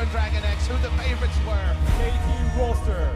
from Dragon X who the favorites were. SKT roster.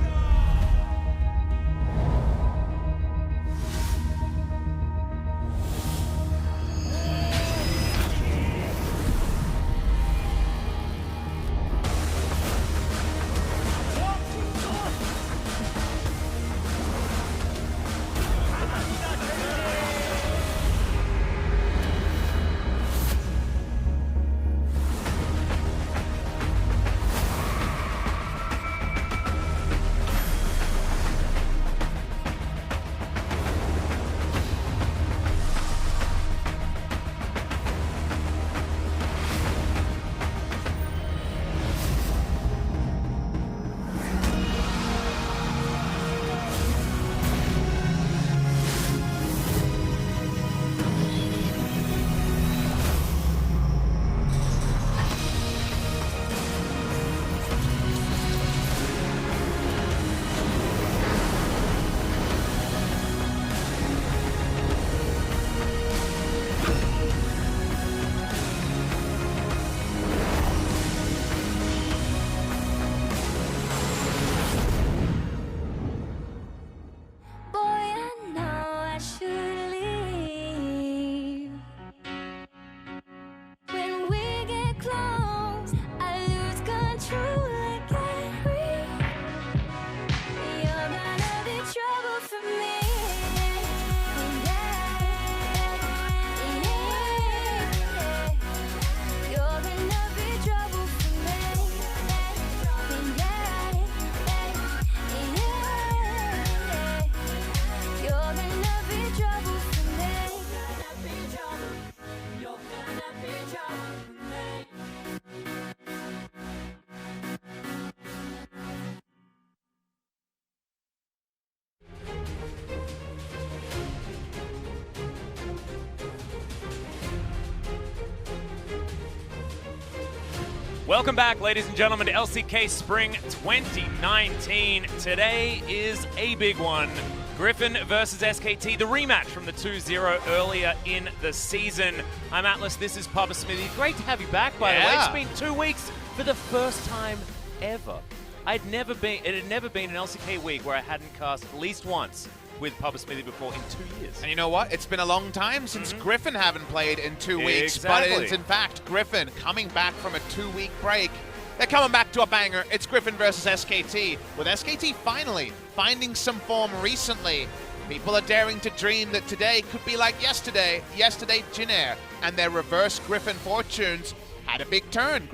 Welcome back, ladies and gentlemen, to LCK Spring 2019. Today is a big one. Griffin versus SKT, the rematch from the 2-0 earlier in the season. I'm Atlas, this is Papa Smithy. Great to have you back, by the way. It's been 2 weeks for the first time ever. It had never been an LCK week where I hadn't cast at least once with Papa Smithy before in 2 years. And you know what? It's been a long time since Griffin haven't played in 2 weeks. Exactly. But it's in fact Griffin coming back from a 2-week break. They're coming back to a banger. It's Griffin versus SKT. With SKT finally finding some form recently, people are daring to dream that today could be like yesterday. Yesterday, Jin-Air and their reverse Griffin fortunes had a big turn.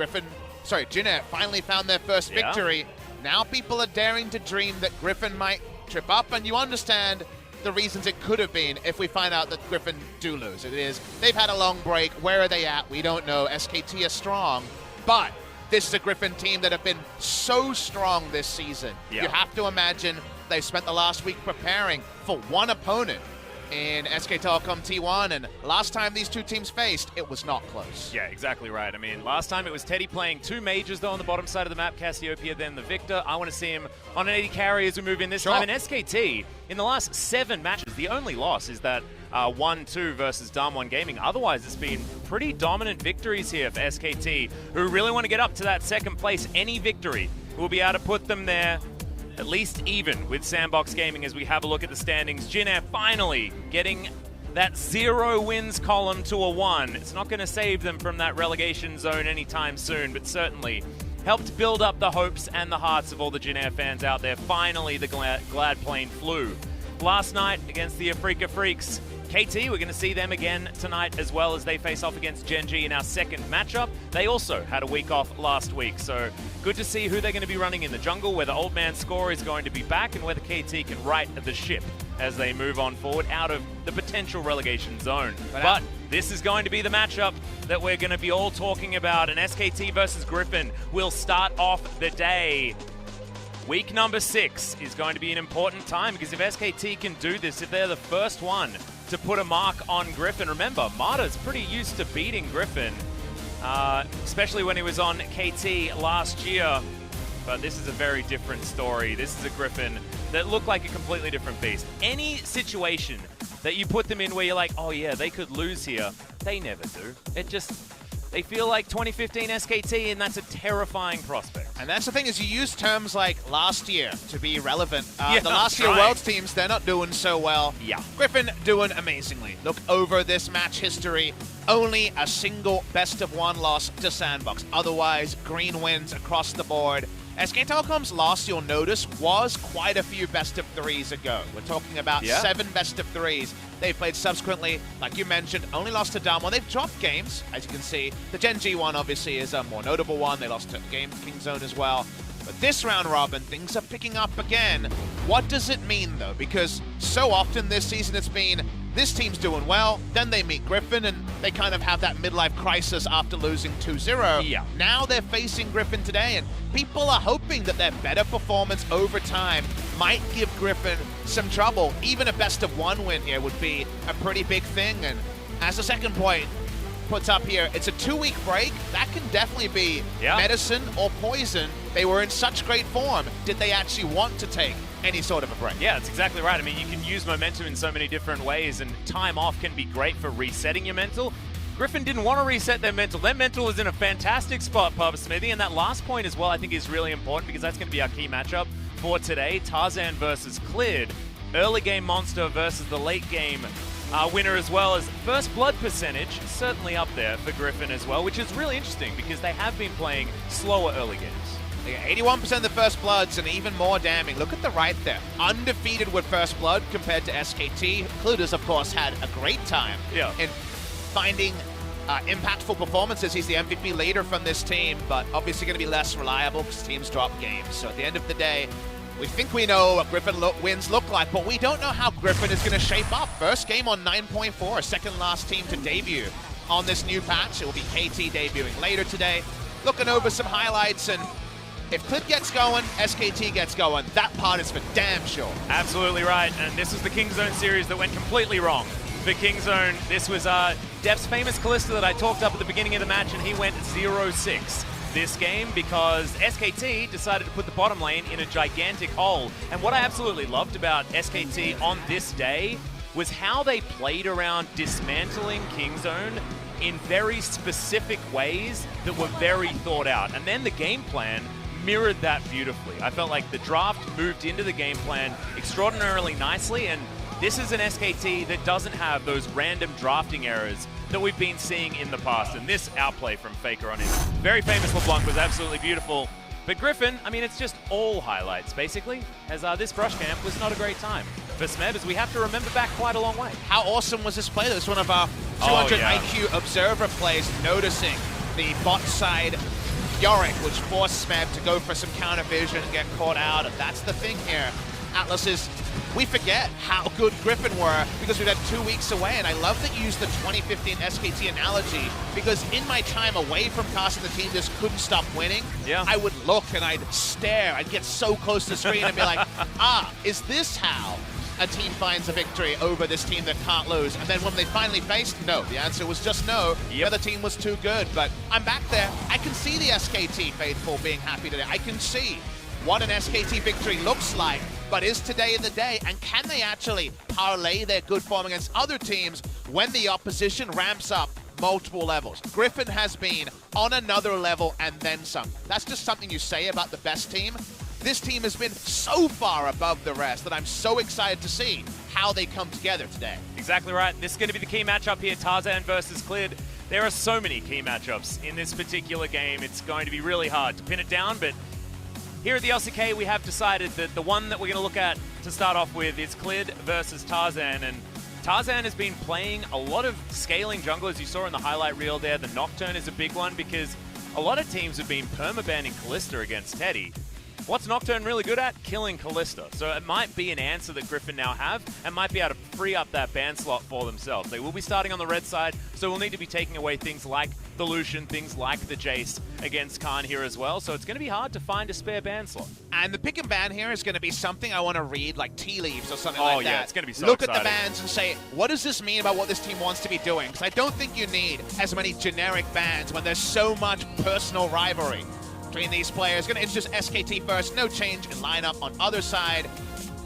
Jin-Air finally found their first victory. Now people are daring to dream that Griffin might trip up, and you understand the reasons it could have been if we find out that Griffin do lose. It is, they've had a long break. Where are they at? We don't know. SKT is strong, but this is a Griffin team that have been so strong this season. You have to imagine they've spent the last week preparing for one opponent in SK Telecom T1, and last time these two teams faced, it was not close. Yeah, exactly right. I mean, last time it was Teddy playing 2 majors, though, on the bottom side of the map, Cassiopeia, then the Victor. I want to see him on an 80 carry as we move in this time. And SKT, in the last 7 matches, the only loss is that 1-2 versus Damwon Gaming. Otherwise, it's been pretty dominant victories here for SKT, who really want to get up to that second place. Any victory will be able to put them there, at least even with Sandbox Gaming as we have a look at the standings. Jin-Air finally getting that 0 wins column to a 1. It's not going to save them from that relegation zone anytime soon, but certainly helped build up the hopes and the hearts of all the Jin-Air fans out there. Finally, the glad plane flew. Last night against the FLICKR Freaks, KT, we're going to see them again tonight as well as they face off against Gen.G in our second matchup. They also had a week off last week, so good to see who they're going to be running in the jungle, where the old man score is going to be back, and whether KT can right the ship as they move on forward out of the potential relegation zone. But this is going to be the matchup that we're going to be all talking about, and SKT versus Griffin will start off the day. Week number 6 is going to be an important time, because if SKT can do this, if they're the first one to put a mark on Griffin. Remember, Mata's pretty used to beating Griffin, especially when he was on KT last year. But this is a very different story. This is a Griffin that looked like a completely different beast. Any situation that you put them in where you're like, oh yeah, they could lose here, they never do. they feel like 2015 SKT, and that's a terrifying prospect. And that's the thing, is you use terms like last year to be relevant. Yeah, the last year Worlds teams, they're not doing so well. Yeah. Griffin doing amazingly. Look over this match history. Only a single best-of-1 loss to Sandbox. Otherwise, green wins across the board. SK Telecom's loss, you'll notice, was quite a few best-of-3s ago. We're talking about 7 best-of-3s. They've played subsequently, like you mentioned, only lost to Damwon. They've dropped games, as you can see. The Gen G one, obviously, is a more notable one. They lost to Game King Zone as well. But this round robin, things are picking up again. What does it mean, though? Because so often this season it's been, this team's doing well, then they meet Griffin, and they kind of have that midlife crisis after losing 2-0. Yeah. Now they're facing Griffin today, and people are hoping that their better performance over time might give Griffin some trouble. Even a best-of-1 win here would be a pretty big thing. And as a second point puts up here, it's a 2-week break. That can definitely be medicine or poison. They were in such great form. Did they actually want to take any sort of a break? Yeah, that's exactly right. I mean, you can use momentum in so many different ways, and time off can be great for resetting your mental. Griffin didn't want to reset their mental. Their mental was in a fantastic spot, Papa Smithy, and that last point as well I think is really important, because that's going to be our key matchup for today. Tarzan versus Clid. Early game monster versus the late game winner, as well as first blood percentage, certainly up there for Griffin as well, which is really interesting because they have been playing slower early games. 81% of the first bloods, and even more damning. Look at the right there. Undefeated with first blood compared to SKT. Clid has, of course, had a great time in finding impactful performances. He's the MVP leader from this team, but obviously going to be less reliable because teams drop games. So at the end of the day, we think we know what Griffin wins look like, but we don't know how Griffin is going to shape up. First game on 9.4, second last team to debut on this new patch. It will be KT debuting later today. Looking over some highlights, and if Clid gets going, SKT gets going. That part is for damn sure. Absolutely right, and this was the King Zone series that went completely wrong. For King Zone, this was Def's famous Kalista that I talked up at the beginning of the match, and he went 0-6 this game because SKT decided to put the bottom lane in a gigantic hole. And what I absolutely loved about SKT on this day was how they played around dismantling King Zone in very specific ways that were very thought out. And then the game plan mirrored that beautifully. I felt like the draft moved into the game plan extraordinarily nicely, and this is an SKT that doesn't have those random drafting errors that we've been seeing in the past. And this outplay from FLICKR on his very famous LeBlanc was absolutely beautiful. But Griffin, I mean, it's just all highlights, basically, as this brush camp was not a great time for Smeb, as we have to remember back quite a long way. How awesome was this play? This was one of our 200 IQ observer plays, noticing the bot side Yorick, which forced Smeb to go for some counter vision and get caught out. And that's the thing here. Atlas is, we forget how good Griffin were because we've had 2 weeks away, and I love that you used the 2015 SKT analogy, because in my time away from casting, the team just couldn't stop winning. I would look and I'd stare. I'd get so close to the screen and be like, is this how a team finds a victory over this team that can't lose? And then when they finally faced, no. The answer was just no. The other team was too good. But I'm back there. I can see the SKT faithful being happy today. I can see what an SKT victory looks like. But is today the day? And can they actually parlay their good form against other teams when the opposition ramps up multiple levels? Griffin has been on another level and then some. That's just something you say about the best team. This team has been so far above the rest that I'm so excited to see how they come together today. Exactly right. This is going to be the key matchup here, Tarzan versus Clid. There are so many key matchups in this particular game. It's going to be really hard to pin it down, but here at the LCK, we have decided that the one that we're going to look at to start off with is Clid versus Tarzan. And Tarzan has been playing a lot of scaling jungle, as you saw in the highlight reel there. The Nocturne is a big one because a lot of teams have been permabanning Kalista against Teddy. What's Nocturne really good at? Killing Kalista. So it might be an answer that Griffin now have and might be able to free up that ban slot for themselves. They will be starting on the red side, so we'll need to be taking away things like the Lucian, things like the Jace against Khan here as well. So it's going to be hard to find a spare ban slot. And the pick and ban here is going to be something I want to read, like tea leaves or something like that. Oh yeah, it's going to be so Look exciting. At the bans and say, what does this mean about what this team wants to be doing? Because I don't think you need as many generic bans when there's so much personal rivalry between these players. Going to introduce SKT first. No change in lineup on other side.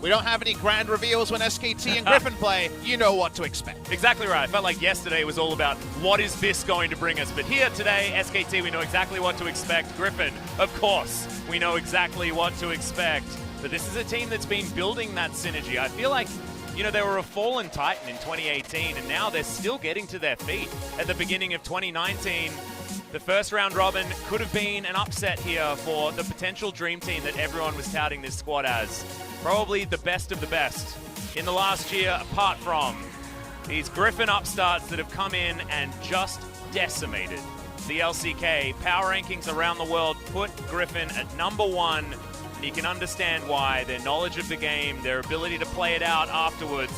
We don't have any grand reveals when SKT and Griffin play. You know what to expect. Exactly right. I felt like yesterday was all about what is this going to bring us. But here today, SKT, we know exactly what to expect. Griffin, of course, we know exactly what to expect. But this is a team that's been building that synergy. I feel like, you know, they were a fallen titan in 2018, and now they're still getting to their feet. At the beginning of 2019, the first round robin could have been an upset here for the potential dream team that everyone was touting this squad as. Probably the best of the best in the last year, apart from these Griffin upstarts that have come in and just decimated the LCK. Power rankings around the world put Griffin at #1. And you can understand why. Their knowledge of the game, their ability to play it out afterwards,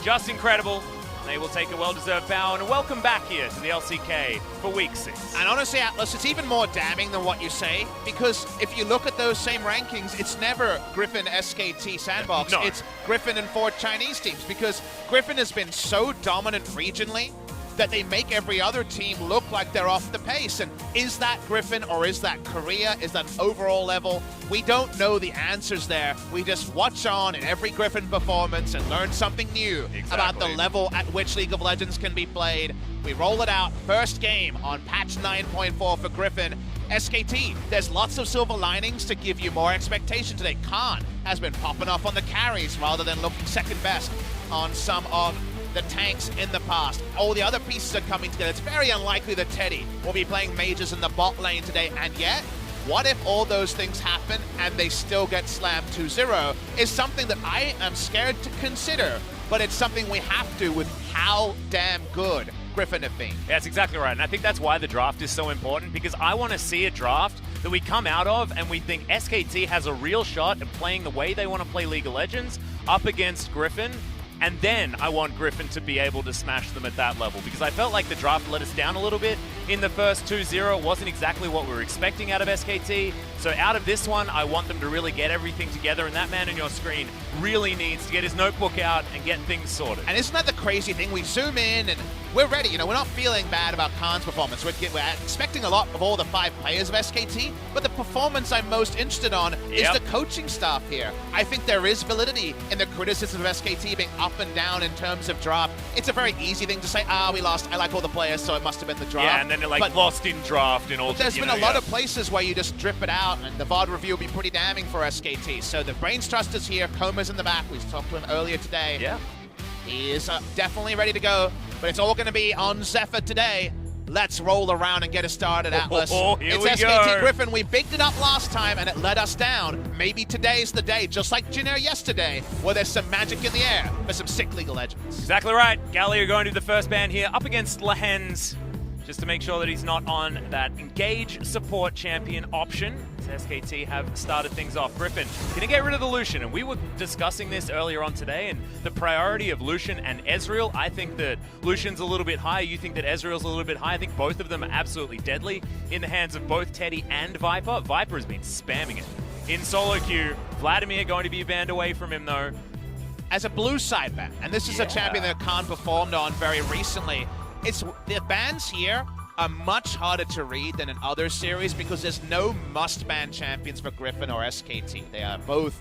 just incredible. They will take a well-deserved bow, and welcome back here to the LCK for Week 6. And honestly, Atlas, it's even more damning than what you say, because if you look at those same rankings, it's never Griffin, SKT, Sandbox. No. It's Griffin and 4 Chinese teams, because Griffin has been so dominant regionally that they make every other team look like they're off the pace. And is that Griffin or is that Korea? Is that an overall level? We don't know the answers there. We just watch on in every Griffin performance and learn something new about the level at which League of Legends can be played. We roll it out. First game on patch 9.4 for Griffin. SKT, there's lots of silver linings to give you more expectation today. Khan has been popping off on the carries rather than looking second best on some of the tanks in the past. All the other pieces are coming together. It's very unlikely that Teddy will be playing majors in the bot lane today, and yet, what if all those things happen and they still get slammed 2-0 is something that I am scared to consider, but it's something we have to with how damn good Griffin have been. Yeah, that's exactly right, and I think that's why the draft is so important, because I want to see a draft that we come out of and we think SKT has a real shot at playing the way they want to play League of Legends up against Griffin. And then I want Griffin to be able to smash them at that level, because I felt like the draft let us down a little bit in the first 2-0. It wasn't exactly what we were expecting out of SKT. So out of this one, I want them to really get everything together, and that man on your screen really needs to get his notebook out and get things sorted. And isn't that the crazy thing? We zoom in and we're ready. You know, we're not feeling bad about Khan's performance. We're expecting a lot of all the 5 players of SKT, but the performance I'm most interested on is the coaching staff here. I think there is validity in the criticism of SKT being up and down in terms of draft. It's a very easy thing to say, we lost. I like all the players, so it must have been the draft. Yeah, and then it lost in draft and all. There's been a lot of places where you just drip it out, and the VOD review will be pretty damning for SKT. So the Brains Trust is here. Coma's in the back. We talked to him earlier today. Yeah. He is definitely ready to go, but it's all going to be on Zephyr today. Let's roll around and get it started, Atlas. It's SKT Griffin. We bigged it up last time and it let us down. Maybe today's the day, just like Jin Air yesterday, where there's some magic in the air for some sick League of Legends. Exactly right. Gallia going to the first ban here, up against Lehends, just to make sure that he's not on that engage support champion option. SKT have started things off. Griffin gonna get rid of the Lucian, and we were discussing this earlier on today, and the priority of Lucian and Ezreal. I think that Lucian's a little bit high. You think that Ezreal's a little bit high. I think both of them are absolutely deadly in the hands of both Teddy and Viper. Viper has been spamming it in solo queue. Vladimir going to be banned away from him though. As a blue side ban, and this is a champion that Khan performed on very recently. It's the bans here are much harder to read than in other series because there's no must-ban champions for Griffin or SKT. They are both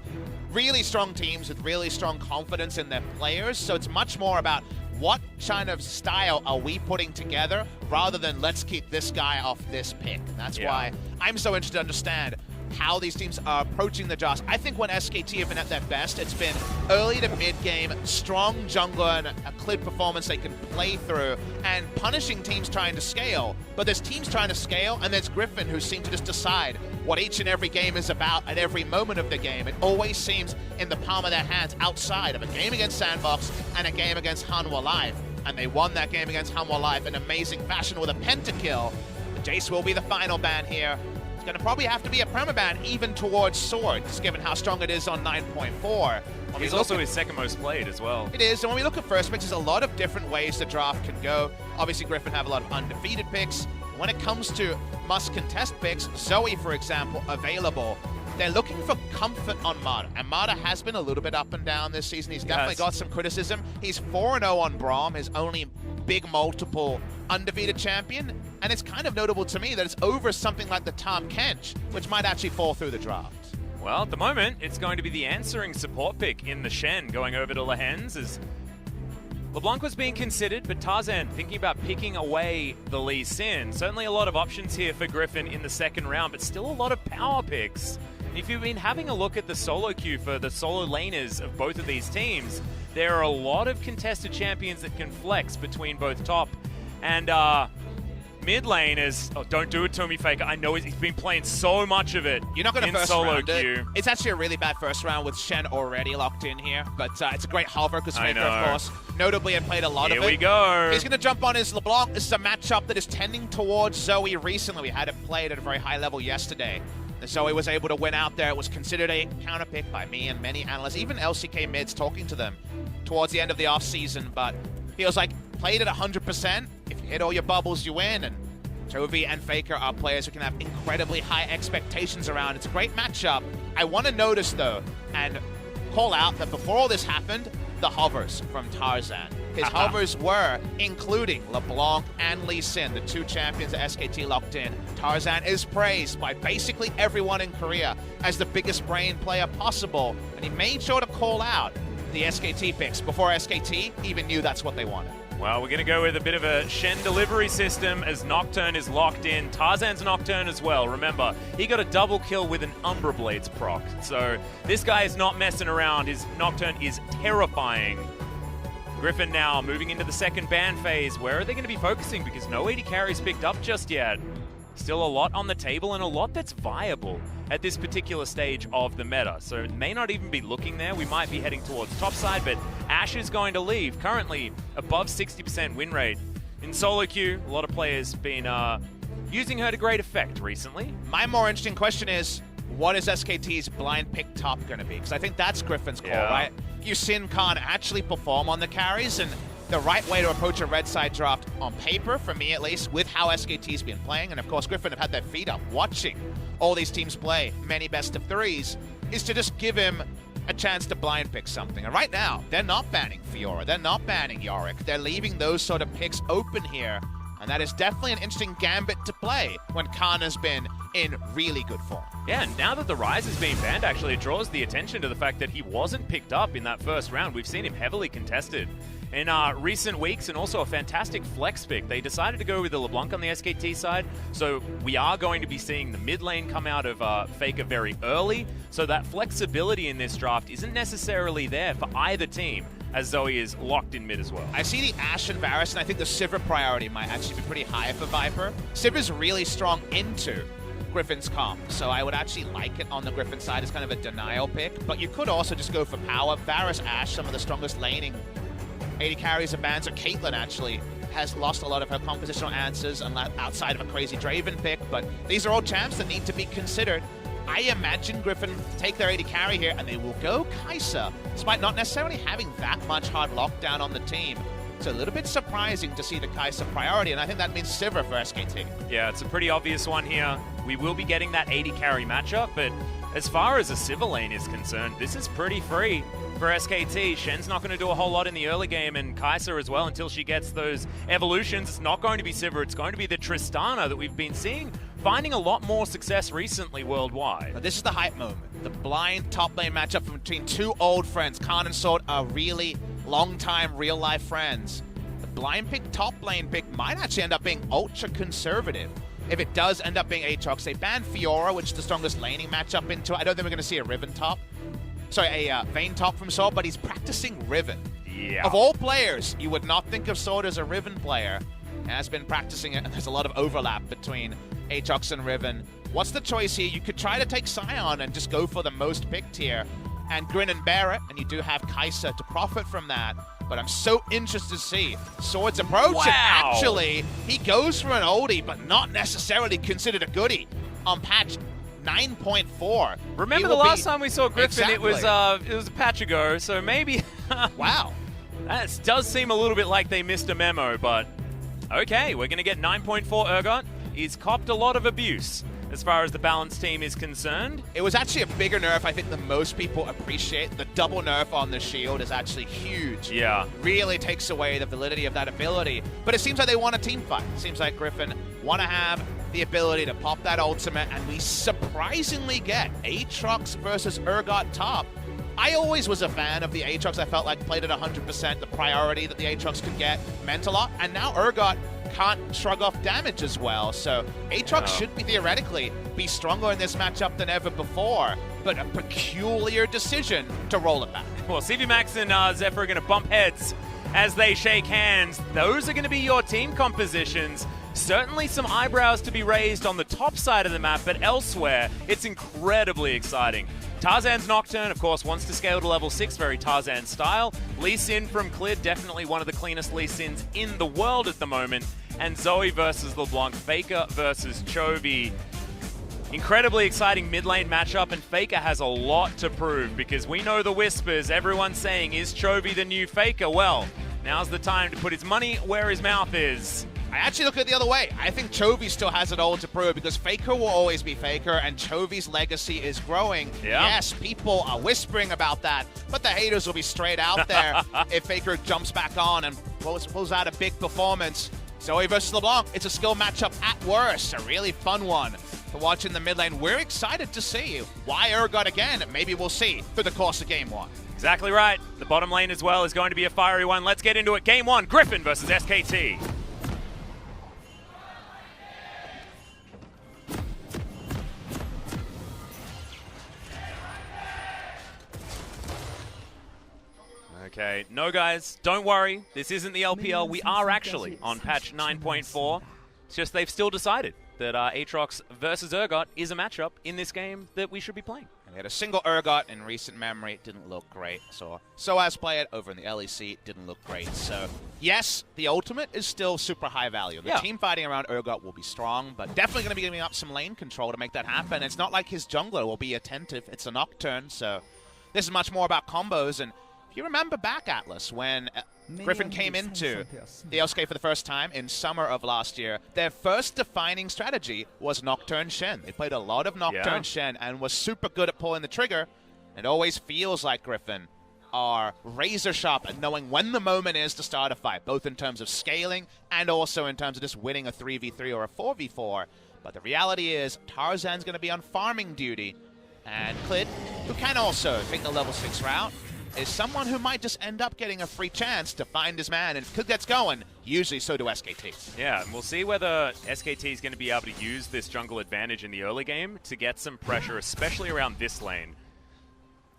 really strong teams with really strong confidence in their players, so it's much more about what kind of style are we putting together rather than let's keep this guy off this pick. And that's why I'm so interested to understand how these teams are approaching the draft. I think when SKT have been at their best, it's been early to mid-game, strong jungler and a Clid performance they can play through, and punishing teams trying to scale. But there's teams trying to scale, and there's Griffin who seem to just decide what each and every game is about at every moment of the game. It always seems in the palm of their hands outside of a game against Sandbox and a game against Hanwha Live. And they won that game against Hanwha Live in amazing fashion with a pentakill. Jace will be the final ban here. It's going to probably have to be a permaban even towards Sword, just given how strong it is on 9.4. He's also his second most played as well. It is, and when we look at first picks, there's a lot of different ways the draft can go. Obviously, Griffin have a lot of undefeated picks. When it comes to must-contest picks, Zoe, for example, available. They're looking for comfort on Mata, and Mata has been a little bit up and down this season. He's definitely got some criticism. He's 4-0 on Braum, his only big multiple undefeated champion, and it's kind of notable to me that it's over something like the Tom Kench, which might actually fall through the draft. Well, at the moment, it's going to be the answering support pick in the Shen going over to Lehends as LeBlanc was being considered, but Tarzan thinking about picking away the Lee Sin. Certainly a lot of options here for Griffin in the second round, but still a lot of power picks. And if you've been having a look at the solo queue for the solo laners of both of these teams, there are a lot of contested champions that can flex between both top and mid lane is, oh, don't do it to me, FLICKR. I know he's been playing so much of it. You're not going to first solo round queue. It's actually a really bad first round with Shen already locked in here, but it's a great hover because FLICKR, of course, notably had played a lot of it. Here we go. He's going to jump on his LeBlanc. This is a matchup that is tending towards Zoe recently. We had it played at a very high level yesterday. And Zoe was able to win out there. It was considered a counter pick by me and many analysts, even LCK mids talking to them towards the end of the offseason, but feels like played at 100%. If you hit all your bubbles, you win. And Chovy and FLICKR are players who can have incredibly high expectations around. It's a great matchup. I want to notice, though, and call out that before all this happened, the hovers from Tarzan. His hovers were including LeBlanc and Lee Sin, the two champions that SKT locked in. Tarzan is praised by basically everyone in Korea as the biggest brain player possible, and he made sure to call out the SKT picks before SKT even knew that's what they wanted. Well, we're going to go with a bit of a Shen delivery system as Nocturne is locked in. Tarzan's Nocturne as well. Remember, he got a double kill with an Umbra Blades proc. So this guy is not messing around. His Nocturne is terrifying. Griffin now moving into the second ban phase. Where are they going to be focusing? Because no AD carries picked up just yet. Still a lot on the table and a lot that's viable at this particular stage of the meta. So it may not even be looking there. We might be heading towards top side, but Ashe is going to leave. Currently above 60% win rate. In solo queue, a lot of players been using her to great effect recently. My more interesting question is, what is SKT's blind pick top going to be? Because I think that's Griffin's call, right? Sin can't actually perform on the carries, and the right way to approach a red side draft on paper, for me at least, with how SKT's been playing, and of course Griffin have had their feet up watching all these teams play many best of threes, is to just give him a chance to blind pick something. And right now, they're not banning Fiora, they're not banning Yorick, they're leaving those sort of picks open here, and that is definitely an interesting gambit to play when Khan has been in really good form. Yeah, and now that the Rise is being banned, actually, it draws the attention to the fact that he wasn't picked up in that first round. We've seen him heavily contested in recent weeks, and also a fantastic flex pick. They decided to go with the LeBlanc on the SKT side, so we are going to be seeing the mid lane come out of FLICKR very early, so that flexibility in this draft isn't necessarily there for either team, as Zoe is locked in mid as well. I see the Ashe and Varus, and I think the Sivir priority might actually be pretty high for Viper. Sivir's really strong into Griffin's comp, so I would actually like it on the Griffin side as kind of a denial pick, but you could also just go for power. Varus, Ashe, some of the strongest laning AD carries and bans. Or Caitlyn actually has lost a lot of her compositional answers outside of a crazy Draven pick, but these are all champs that need to be considered. I imagine Griffin take their AD carry here, and they will go Kai'Sa, despite not necessarily having that much hard lockdown on the team. It's a little bit surprising to see the Kai'Sa priority, and I think that means Sivir for SKT. Yeah, it's a pretty obvious one here. We will be getting that AD carry matchup, but as far as the Sivir lane is concerned, this is pretty free for SKT. Shen's not going to do a whole lot in the early game, and Kai'Sa as well until she gets those evolutions. It's not going to be Sivir, it's going to be the Tristana that we've been seeing finding a lot more success recently worldwide. But this is the hype moment. The blind top lane matchup between two old friends. Khan and Sword are really long-time real-life friends. The blind pick top lane pick might actually end up being ultra-conservative. If it does end up being Aatrox, they ban Fiora, which is the strongest laning matchup into it. I don't think we're going to see a Riven top. Sorry, a Vayne top from Sword, but he's practicing Riven. Yeah. Of all players, you would not think of Sword as a Riven player. Has been practicing it, and there's a lot of overlap between Aatrox and Riven. What's the choice here? You could try to take Sion and just go for the most picked here and grin and bear it, and you do have Kai'Sa to profit from that. But I'm so interested to see Sword's approach. Wow. And actually, he goes for an oldie, but not necessarily considered a goodie on patch 9.4. Remember the last time we saw Griffin, it was a patch ago, so maybe... Wow. That does seem a little bit like they missed a memo, but okay, we're going to get 9.4 Urgot. He's copped a lot of abuse as far as the balanced team is concerned. It was actually a bigger nerf, I think, than most people appreciate. The double nerf on the shield is actually huge. Yeah. Really takes away the validity of that ability. But it seems like they want a team fight. It seems like Griffin want to have the ability to pop that ultimate, and we surprisingly get Aatrox versus Urgot top. I always was a fan of the Aatrox. I felt like played at 100%. The priority that the Aatrox could get meant a lot, and now Urgot can't shrug off damage as well. So Aatrox should be theoretically be stronger in this matchup than ever before, but a peculiar decision to roll it back. Well, CV Max and Zephyr are going to bump heads as they shake hands. Those are going to be your team compositions. Certainly some eyebrows to be raised on the top side of the map, but elsewhere, it's incredibly exciting. Tarzan's Nocturne, of course, wants to scale to level 6, very Tarzan style. Lee Sin from Clid, definitely one of the cleanest Lee Sins in the world at the moment. And Zoe versus LeBlanc, FLICKR versus Chovy. Incredibly exciting mid lane matchup, and FLICKR has a lot to prove because we know the whispers. Everyone's saying, is Chovy the new FLICKR? Well, now's the time to put his money where his mouth is. I actually look at it the other way. I think Chovy still has it all to prove because FLICKR will always be FLICKR, and Chovy's legacy is growing. Yeah. Yes, people are whispering about that, but the haters will be straight out there if FLICKR jumps back on and pulls out a big performance. Zoe versus LeBlanc, it's a skill matchup at worst, a really fun one to watch in the mid lane. We're excited to see why Urgot again. Maybe we'll see through the course of Game 1. Exactly right. The bottom lane as well is going to be a fiery one. Let's get into it. Game 1, Griffin versus SKT. Okay, no guys, don't worry. This isn't the LPL. We are actually on patch 9.4. It's just they've still decided that Aatrox versus Urgot is a matchup in this game that we should be playing. And we had a single Urgot in recent memory. It didn't look great. So as play it over in the LEC, it didn't look great. So yes, the ultimate is still super high value. The team fighting around Urgot will be strong, but definitely going to be giving up some lane control to make that happen. It's not like his jungler will be attentive. It's a Nocturne, so this is much more about combos. And if you remember back, Atlas, when Griffin came into the LCK for the first time in summer of last year, their first defining strategy was Nocturne Shen. They played a lot of Nocturne Shen and was super good at pulling the trigger. It always feels like Griffin are razor sharp at knowing when the moment is to start a fight, both in terms of scaling and also in terms of just winning a 3v3 or a 4v4. But the reality is Tarzan's going to be on farming duty, and Clid, who can also take the level 6 route, is someone who might just end up getting a free chance to find his man, and if Clid gets going, usually so do SKT. Yeah, and we'll see whether SKT is going to be able to use this jungle advantage in the early game to get some pressure, especially around this lane.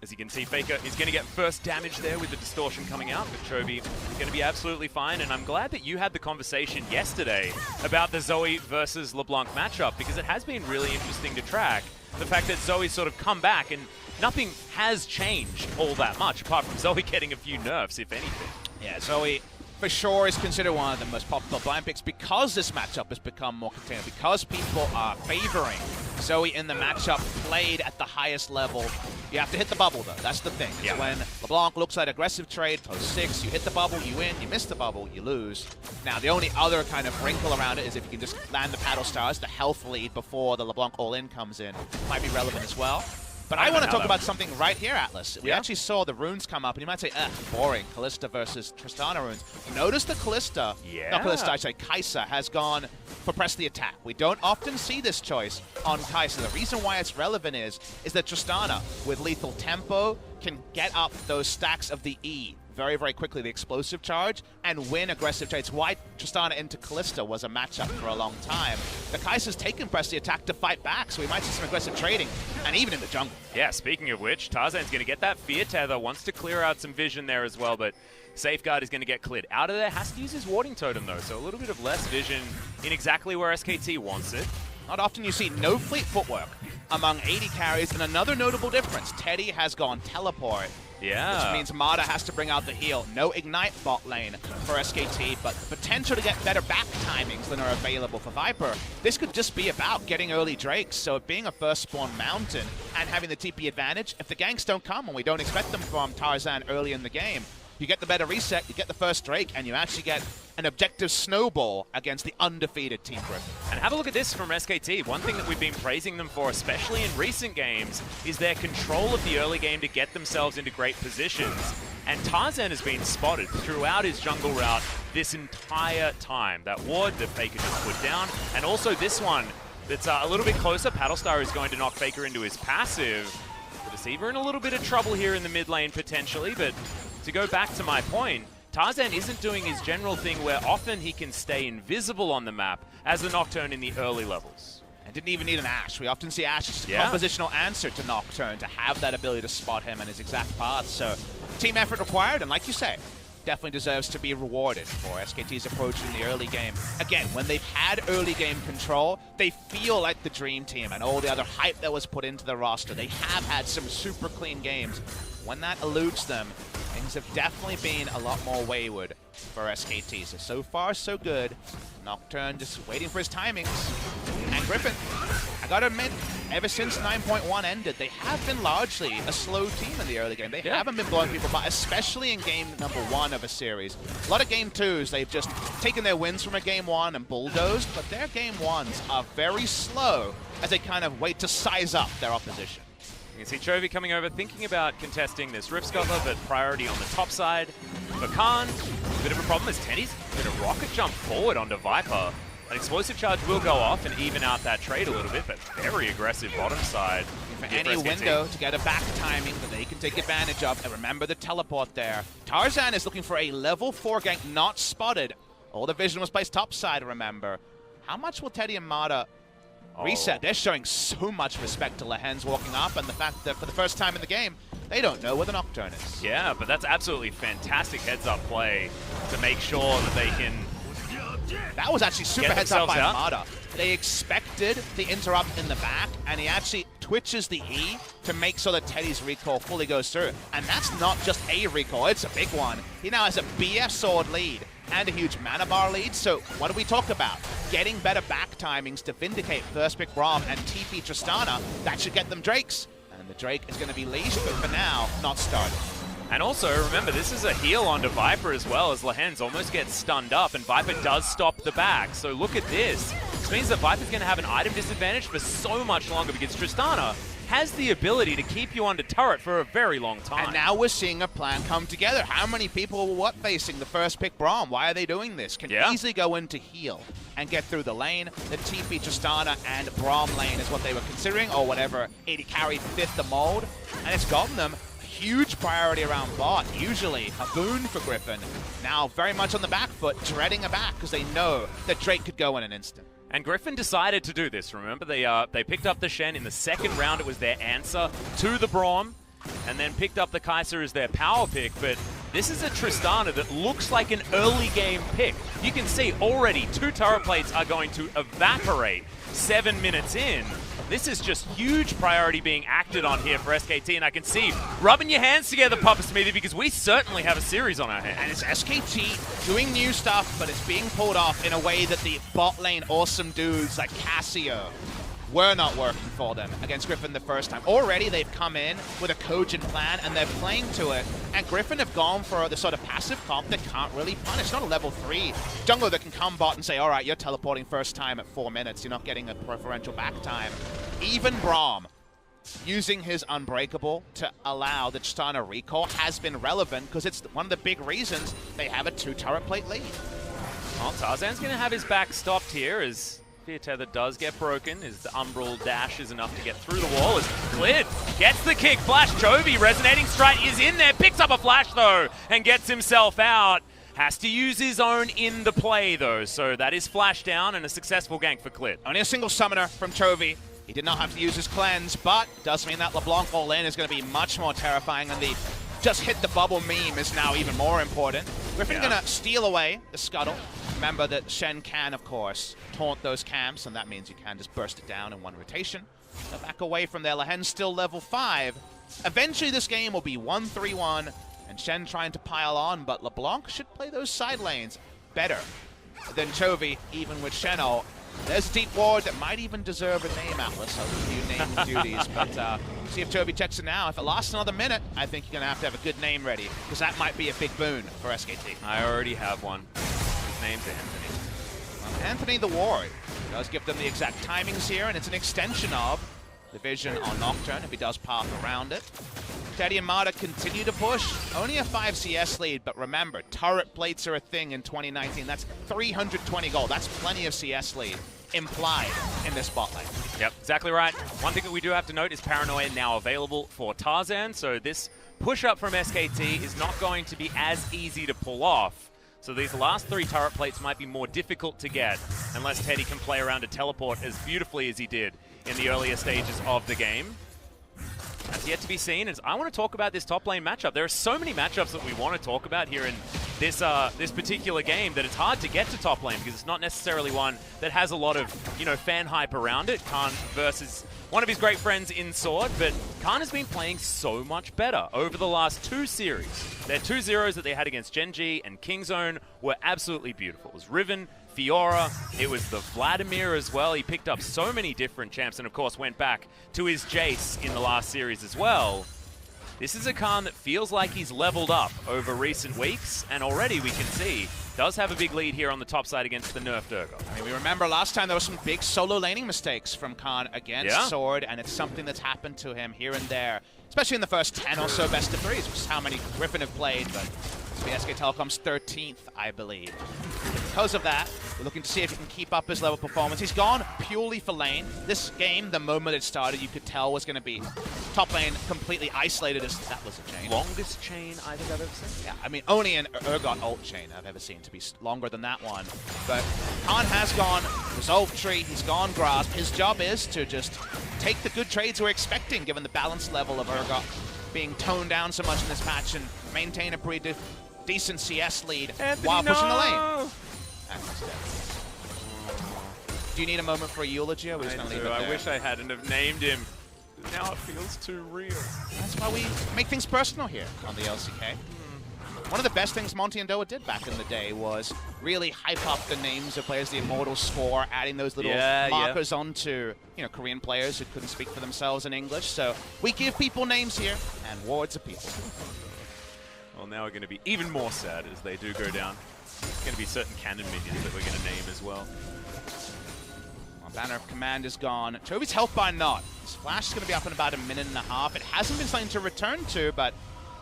As you can see, FLICKR is going to get first damage there with the distortion coming out, but Chovy is going to be absolutely fine, and I'm glad that you had the conversation yesterday about the Zoe versus LeBlanc matchup, because it has been really interesting to track the fact that Zoe's sort of come back and nothing has changed all that much, apart from Zoe getting a few nerfs, if anything. Yeah, Zoe for sure is considered one of the most popular blind picks because this matchup has become more contained, because people are favoring Zoe in the matchup played at the highest level. You have to hit the bubble, though. That's the thing. Yeah. When LeBlanc looks at aggressive trade, post 6, you hit the bubble, you win. You miss the bubble, you lose. Now, the only other kind of wrinkle around it is if you can just land the paddle stars, the health lead before the LeBlanc all-in comes in, might be relevant as well. But I want to talk about something right here, Atlas. We actually saw the runes come up, and you might say, boring, Kalista versus Tristana runes. Notice the Kalista, not Kalista, I say Kai'Sa, has gone for press the attack. We don't often see this choice on Kai'Sa. The reason why it's relevant is that Tristana, with lethal tempo, can get up those stacks of the E very, very quickly, the explosive charge, and win aggressive trades. Why Tristana into Kalista was a matchup for a long time. The Kai'Sa's taken press the attack to fight back, so we might see some aggressive trading, and even in the jungle. Yeah, speaking of which, Tarzan's going to get that Fear Tether, wants to clear out some vision there as well, but Safeguard is going to get cleared out of there. Has to use his warding totem, though, so a little bit of less vision in exactly where SKT wants it. Not often you see no fleet footwork among 80 carries, and another notable difference, Teddy has gone teleport. Yeah. Which means Mata has to bring out the heal. No Ignite bot lane for SKT, but the potential to get better back timings than are available for Viper. This could just be about getting early Drakes, so being a first spawn mountain and having the TP advantage, if the ganks don't come, and we don't expect them from Tarzan early in the game, you get the better reset, you get the first Drake, and you actually get an objective snowball against the undefeated Team Griffin. And have a look at this from SKT. One thing that we've been praising them for, especially in recent games, is their control of the early game to get themselves into great positions. And Tarzan has been spotted throughout his jungle route this entire time. That ward that FLICKR just put down, and also this one that's a little bit closer. Paddlestar is going to knock FLICKR into his passive. The Deceiver in a little bit of trouble here in the mid lane potentially, but to go back to my point, Tarzan isn't doing his general thing where often he can stay invisible on the map as a Nocturne in the early levels. And didn't even need an Ashe. We often see Ashe as a compositional answer to Nocturne, to have that ability to spot him and his exact path. So team effort required, and like you say, definitely deserves to be rewarded for SKT's approach in the early game. Again, when they've had early game control, they feel like the dream team, and all the other hype that was put into the roster. They have had some super clean games. When that eludes them, things have definitely been a lot more wayward for SKT. So far, so good. Nocturne just waiting for his timings. And Griffin, I gotta admit, ever since 9.1 ended, they have been largely a slow team in the early game. They haven't been blowing people by, especially in game number 1 of a series. A lot of game 2s, they've just taken their wins from a game 1 and bulldozed, but their game 1s are very slow as they kind of wait to size up their opposition. You can see Chovy coming over, thinking about contesting this Rift Scuttler, but priority on the top side. For Khan, a bit of a problem as Tenny's going to rocket jump forward onto Viper. An explosive charge will go off and even out that trade a little bit, but very aggressive bottom side. For any window to get a back timing that they can take advantage of, and remember the teleport there. Tarzan is looking for a level 4 gank, not spotted. All the vision was placed top side, remember. How much will Teddy and Mata reset? They're showing so much respect to Lehends walking up, and the fact that for the first time in the game, they don't know where the Nocturne is. Yeah, but that's absolutely fantastic heads-up play to make sure that they can... That was actually super heads-up by Mata. They expected the interrupt in the back, and he actually twitches the E to make sure that Teddy's recall fully goes through. And that's not just a recall, it's a big one. He now has a BF sword lead and a huge mana bar lead, so what do we talk about? Getting better back timings to vindicate first pick Braum and TP Tristana. That should get them Drakes. And the Drake is going to be leashed, but for now, not started. And also, remember, this is a heal onto Viper as well, as Lehends almost gets stunned up, and Viper does stop the back. So look at this. This means that Viper's going to have an item disadvantage for so much longer, because Tristana has the ability to keep you under turret for a very long time. And now we're seeing a plan come together. How many people were what facing the first pick Braum? Why are they doing this? Can easily go into heal and get through the lane. The TP Tristana and Braum lane is what they were considering, or whatever 80 carry fifth the mold. And it's gotten them huge priority around bot, usually a boon for Griffin. Now very much on the back foot, dreading a back because they know that Drake could go in an instant. And Griffin decided to do this, remember? They picked up the Shen in the second round. It was their answer to the Braum, and then picked up the Kai'Sa as their power pick. But this is a Tristana that looks like an early game pick. You can see already 2 turret plates are going to evaporate 7 minutes in. This is just huge priority being acted on here for SKT, and I can see rubbing your hands together, Papa Smithy, because we certainly have a series on our hands. And it's SKT doing new stuff, but it's being pulled off in a way that the bot lane awesome dudes like Cassio were not working for them against Griffin the first time. Already they've come in with a cogent plan and they're playing to it, and Griffin have gone for the sort of passive comp that can't really punish. Not a level 3 jungler that can come bot and say, alright, you're teleporting first time at 4 minutes, you're not getting a preferential back time. Even Braum, using his Unbreakable to allow the Tristana recall has been relevant because it's one of the big reasons they have a 2 turret plate lead. Well, Tarzan's going to have his back stopped here as Fear Tether does get broken, as the Umbral dash is enough to get through the wall, as Clid gets the kick, flash, Chovy, Resonating Strike is in there, picks up a flash though, and gets himself out. Has to use his own in the play though, so that is flash down and a successful gank for Clid. Only a single summoner from Chovy. He did not have to use his cleanse, but does mean that LeBlanc all in is going to be much more terrifying, and the just hit the bubble meme is now even more important. Griffin going to steal away the scuttle. Remember that Shen can, of course, taunt those camps, and that means you can just burst it down in one rotation. So back away from there, Lehends still level 5. Eventually this game will be 1-3-1, and Shen trying to pile on, but LeBlanc should play those side lanes better than Chovy, even with Shen-O. There's a deep ward that might even deserve a name, Atlas. I'll give you name duties, but see if Chovy checks it now. If it lasts another minute, I think you're going to have a good name ready, because that might be a big boon for SKT. I already have one. His name's Anthony. Well, Anthony the Ward does give them the exact timings here, and it's an extension of the vision on Nocturne if he does path around it. Steady and Mata continue to push. Only a 5 CS lead, but remember, turret plates are a thing in 2019. That's 320 gold. That's plenty of CS lead implied in this bot lane. Yep, exactly right. One thing that we do have to note is Paranoia now available for Tarzan, so this push-up from SKT is not going to be as easy to pull off. So these last 3 turret plates might be more difficult to get unless Teddy can play around a teleport as beautifully as he did in the earlier stages of the game. That's yet to be seen. As I want to talk about this top lane matchup. There are so many matchups that we want to talk about here in this this particular game that it's hard to get to top lane because it's not necessarily one that has a lot of, you know, fan hype around it. Khan versus one of his great friends in Sword, but Khan has been playing so much better over the last 2 series. Their 2-0s that they had against Gen G and Kingzone were absolutely beautiful. It was Riven, Fiora, it was the Vladimir as well. He picked up so many different champs and of course went back to his Jace in the last series as well. This is a Khan that feels like he's leveled up over recent weeks, and already we can see does have a big lead here on the top side against the nerfed Urgot. I mean, we remember last time there were some big solo laning mistakes from Khan against Sword, and it's something that's happened to him here and there, especially in the first 10 or so best of 3s, which is how many Griffin have played, but it's the SK Telecom's 13th, I believe. Because of that, we're looking to see if he can keep up his level of performance. He's gone purely for lane. This game, the moment it started, you could tell was going to be top lane completely isolated. As that was a chain. Longest chain I think I've ever seen. Yeah, I mean, only an Urgot ult chain I've ever seen to be longer than that one. But Khan has gone Resolve Tree, he's gone Grasp. His job is to just take the good trades we're expecting, given the balance level of Urgot being toned down so much in this match, and maintain a pretty decent CS lead while pushing the lane. Do you need a moment for a eulogy? Or we're just gonna leave it there? I wish I hadn't have named him. Now it feels too real. That's why we make things personal here on the LCK. One of the best things Monty and Doa did back in the day was really hype up the names of players, the Immortal Score, adding those little markers onto, you know, Korean players who couldn't speak for themselves in English. So we give people names here and wards of people. Well, now we're going to be even more sad as they do go down. There's going to be certain cannon minions that we're going to name as well. Banner of Command is gone. Chovy's health bar not. His flash is going to be up in about a minute and a half. It hasn't been something to return to, but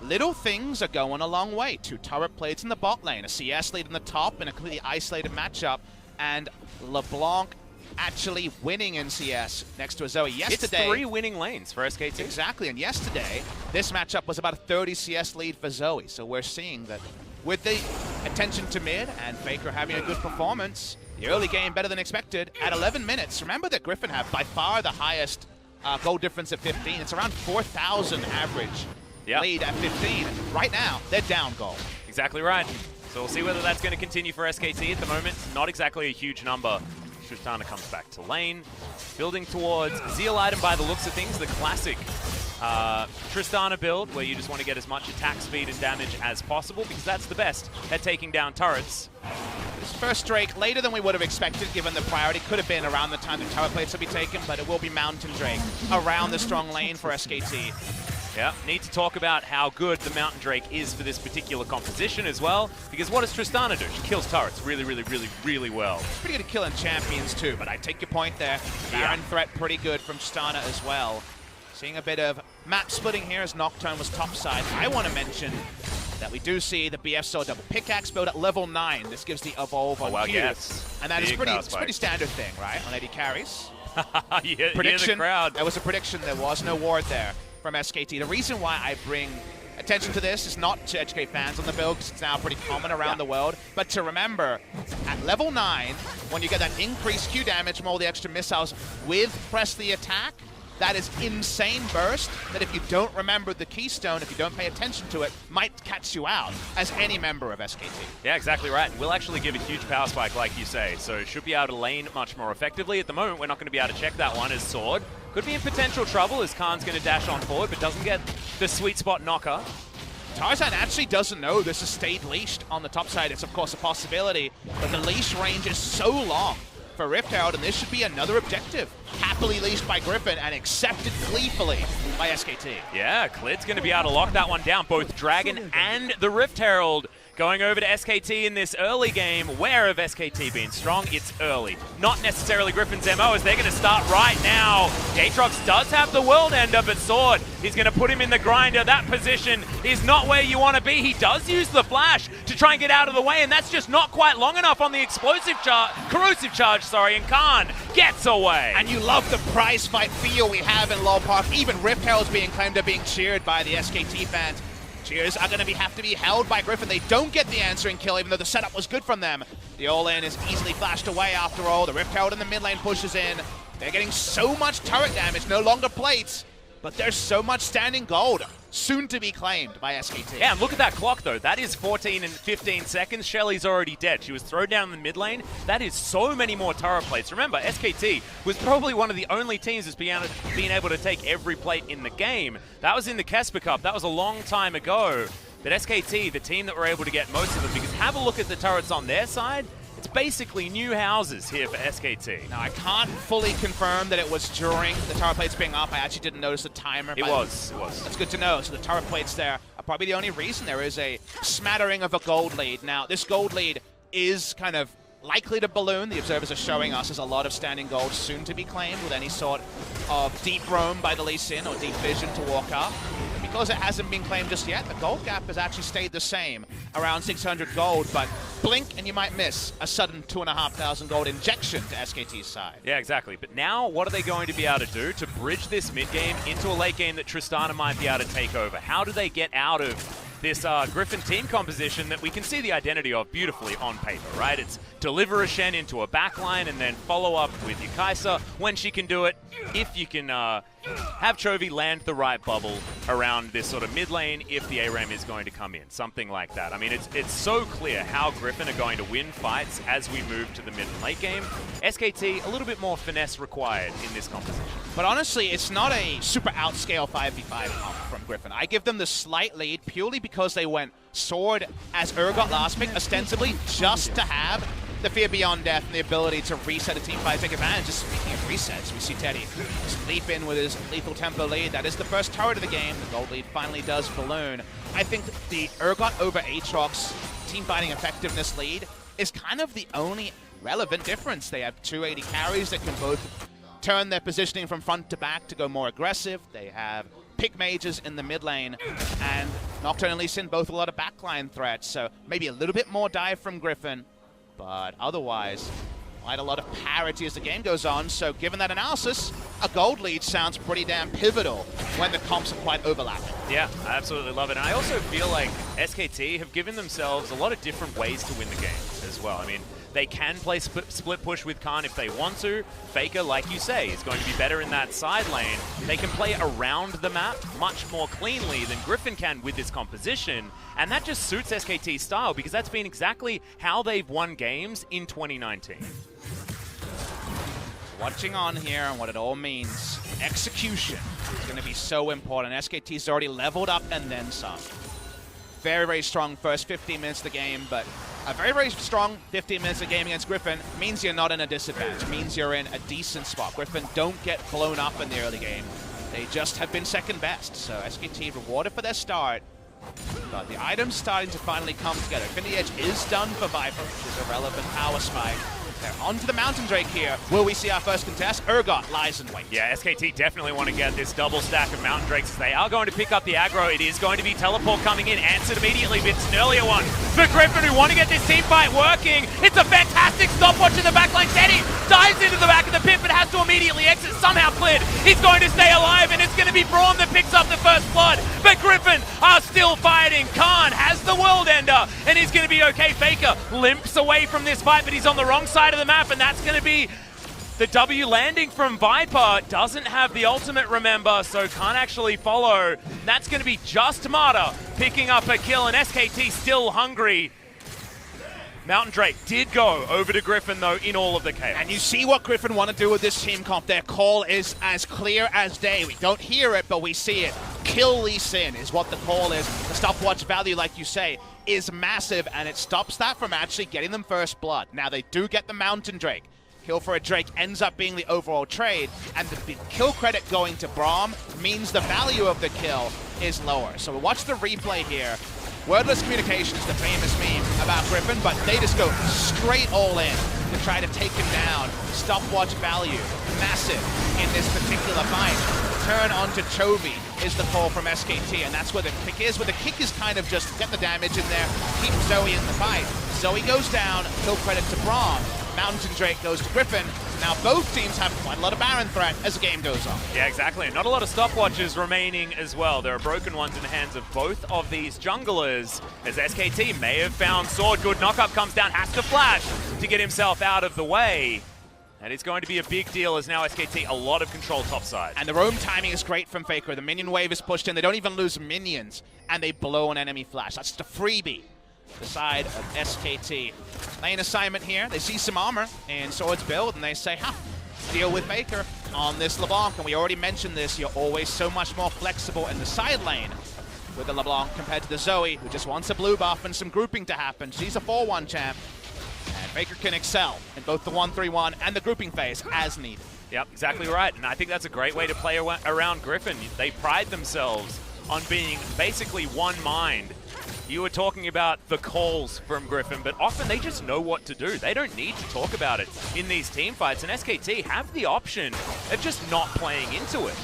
little things are going a long way. 2 turret plates in the bot lane, a CS lead in the top, in a completely isolated matchup, and LeBlanc actually winning in CS next to a Zoe. Yesterday, it's 3 winning lanes for SKT. Exactly, and yesterday, this matchup was about a 30 CS lead for Zoe. So we're seeing that with the attention to mid and FLICKR having a good performance, the early game better than expected at 11 minutes. Remember that Griffin have by far the highest goal difference at 15. It's around 4,000 average lead at 15. Right now, they're down goal. Exactly right. So we'll see whether that's going to continue for SKT. At the moment, not exactly a huge number. Tristana comes back to lane, building towards Zeal item by the looks of things, the classic Tristana build, where you just want to get as much attack speed and damage as possible, because that's the best at taking down turrets. This first Drake, later than we would have expected, given the priority. Could have been around the time the turret plates will be taken, but it will be Mountain Drake around the strong lane for SKT. Yeah, need to talk about how good the Mountain Drake is for this particular composition as well, because what does Tristana do? She kills turrets really, really, really, really well. She's pretty good at killing champions too, but I take your point there. Baron threat pretty good from Tristana as well. Seeing a bit of map splitting here as Nocturne was topside. I want to mention that we do see the BF Sword double pickaxe build at level 9. This gives the evolve on Q. Yes. And that is pretty standard thing, right? On 80 carries. Prediction. The crowd. That was a prediction. There was no ward there from SKT. The reason why I bring attention to this is not to educate fans on the build, because it's now pretty common around the world, but to remember, at level 9, when you get that increased Q damage from all the extra missiles with press the attack, that is insane burst that if you don't remember the keystone, if you don't pay attention to it, might catch you out as any member of SKT. Yeah, exactly right. We'll actually give a huge power spike, like you say, so should be able to lane much more effectively. At the moment, we're not going to be able to check that one as Sword could be in potential trouble as Khan's going to dash on forward, but doesn't get the sweet spot knocker. Tarzan actually doesn't know this has stayed leashed on the top side. It's of course a possibility, but the leash range is so long for Rift Herald, and this should be another objective. Happily leashed by Griffin and accepted gleefully by SKT. Yeah, Clid's going to be able to lock that one down. Both Dragon and the Rift Herald Going over to SKT in this early game. Where have SKT been strong? It's early. Not necessarily Griffin's MO, as they're going to start right now. Aatrox does have the World Ender, but Sword is going to put him in the grinder. That position is not where you want to be. He does use the flash to try and get out of the way, and that's just not quite long enough on the corrosive charge, and Khan gets away. And you love the prize fight feel we have in Lol Park. Even Rip Herald's being claimed to being cheered by the SKT fans. Cheers are going to have to be held by Griffin. They don't get the answering kill, even though the setup was good from them. The all-in is easily flashed away after all. The Rift Herald in the mid lane pushes in. They're getting so much turret damage, no longer plates, but there's so much standing gold soon to be claimed by SKT. Yeah, and look at that clock, though. That is 14 and 15 seconds. Shelly's already dead. She was thrown down in the mid lane. That is so many more turret plates. Remember, SKT was probably one of the only teams that's been able to take every plate in the game. That was in the Kesper Cup. That was a long time ago. But SKT, the team that were able to get most of them, because have a look at the turrets on their side. It's basically new houses here for SKT. Now, I can't fully confirm that it was during the turret plates being up. I actually didn't notice the timer. It was. That's good to know. So the turret plates there are probably the only reason there is a smattering of a gold lead. Now, this gold lead is kind of likely to balloon. The observers are showing us there's a lot of standing gold soon to be claimed with any sort of deep roam by the Lee Sin or deep vision to walk up. Because it hasn't been claimed just yet, the gold gap has actually stayed the same, around 600 gold, but blink and you might miss a sudden 2,500 gold injection to SKT's side. Yeah, exactly. But now, what are they going to be able to do to bridge this mid game into a late game that Tristana might be able to take over? How do they get out of this Griffin team composition that we can see the identity of beautifully on paper, right? It's deliver a Shen into a backline and then follow up with your Kai'Sa when she can do it. If you can have Chovy land the right bubble around this sort of mid lane if the ARAM is going to come in, something like that. I mean, it's so clear how Griffin are going to win fights as we move to the mid and late game. SKT, a little bit more finesse required in this composition. But honestly, it's not a super outscale 5v5 comp from Griffin. I give them the slight lead purely because they went Sword as Urgot last pick, ostensibly just to have the fear beyond death and the ability to reset a team fight, take advantage. Just speaking of resets, we see Teddy just leap in with his lethal tempo lead. That is the first turret of the game. The gold lead finally does balloon. I think the Urgot over Aatrox team fighting effectiveness lead is kind of the only relevant difference. They have 280 carries that can both turn their positioning from front to back to go more aggressive. They have pick mages in the mid lane, and Nocturne and Lee Sin both a lot of backline threats, so maybe a little bit more dive from Griffin, but otherwise, quite a lot of parity as the game goes on. So given that analysis, a gold lead sounds pretty damn pivotal when the comps are quite overlapping. Yeah, I absolutely love it. And I also feel like SKT have given themselves a lot of different ways to win the game as well. I mean, they can play split push with Khan if they want to. FLICKR, like you say, is going to be better in that side lane. They can play around the map much more cleanly than Griffin can with this composition. And that just suits SKT's style because that's been exactly how they've won games in 2019. Watching on here and what it all means. Execution is going to be so important. SKT's already leveled up and then some. Very, very strong first 15 minutes of the game, but a very, very strong 15 minutes of the game against Griffin means you're not in a disadvantage, means you're in a decent spot. Griffin don't get blown up in the early game. They just have been second best, so SKT rewarded for their start, but the items starting to finally come together. Infinity Edge is done for Viper, which is a relevant power spike. They're onto the Mountain Drake here. Will we see our first contest? Urgot lies in wait. Yeah, SKT definitely want to get this double stack of Mountain Drakes. They are going to pick up the aggro. It is going to be teleport coming in, answered immediately, but it's an earlier one for Griffin, who want to get this team fight working. It's a fantastic stopwatch in the backline. Teddy dives into the back of the pit, but has to immediately exit. Somehow Clid, he's going to stay alive, and it's going to be Braum that picks up the first blood. But Griffin are still fighting. Khan has the World Ender, and he's going to be okay. FLICKR limps away from this fight, but he's on the wrong side of the map, and that's going to be the W landing from Viper. Doesn't have the ultimate, remember, so can't actually follow. That's going to be just Marta picking up a kill, and SKT still hungry. Mountain Drake did go over to Griffin, though, in all of the chaos. And you see what Griffin want to do with this team comp. Their call is as clear as day. We don't hear it, but we see it. Kill Lee Sin is what the call is. The stopwatch value, like you say, is massive, and it stops that from actually getting them first blood. Now, they do get the Mountain Drake. Kill for a Drake ends up being the overall trade, and the kill credit going to Braum means the value of the kill is lower. So watch the replay here. Wordless communication is the famous meme about Griffin, but they just go straight all in to try to take him down. Stopwatch value, massive in this particular fight. Turn onto Chovy is the call from SKT, and that's where the kick is. Where the kick is kind of just get the damage in there, keep Zoe in the fight. Zoe goes down, kill credit to Braum. Mountain Drake goes to Griffin. Now both teams have quite a lot of Baron threat as the game goes on. Yeah, exactly. Not a lot of stopwatches remaining as well. There are broken ones in the hands of both of these junglers, as SKT may have found Sword. Good knockup comes down, has to flash to get himself out of the way. And it's going to be a big deal as now SKT a lot of control topside. And the roam timing is great from FLICKR. The minion wave is pushed in. They don't even lose minions, and they blow an enemy flash. That's just a freebie. The side of SKT. Lane assignment here. They see some armor in Sword's build, and they say, ha, deal with FLICKR on this LeBlanc. And we already mentioned this, you're always so much more flexible in the side lane with the LeBlanc compared to the Zoe, who just wants a blue buff and some grouping to happen. She's a 4-1 champ, and FLICKR can excel in both the 1-3-1 and the grouping phase as needed. Yep, exactly right. And I think that's a great way to play around Griffin. They pride themselves on being basically one mind. You were talking about the calls from Griffin, but often they just know what to do. They don't need to talk about it in these team fights, and SKT have the option of just not playing into it.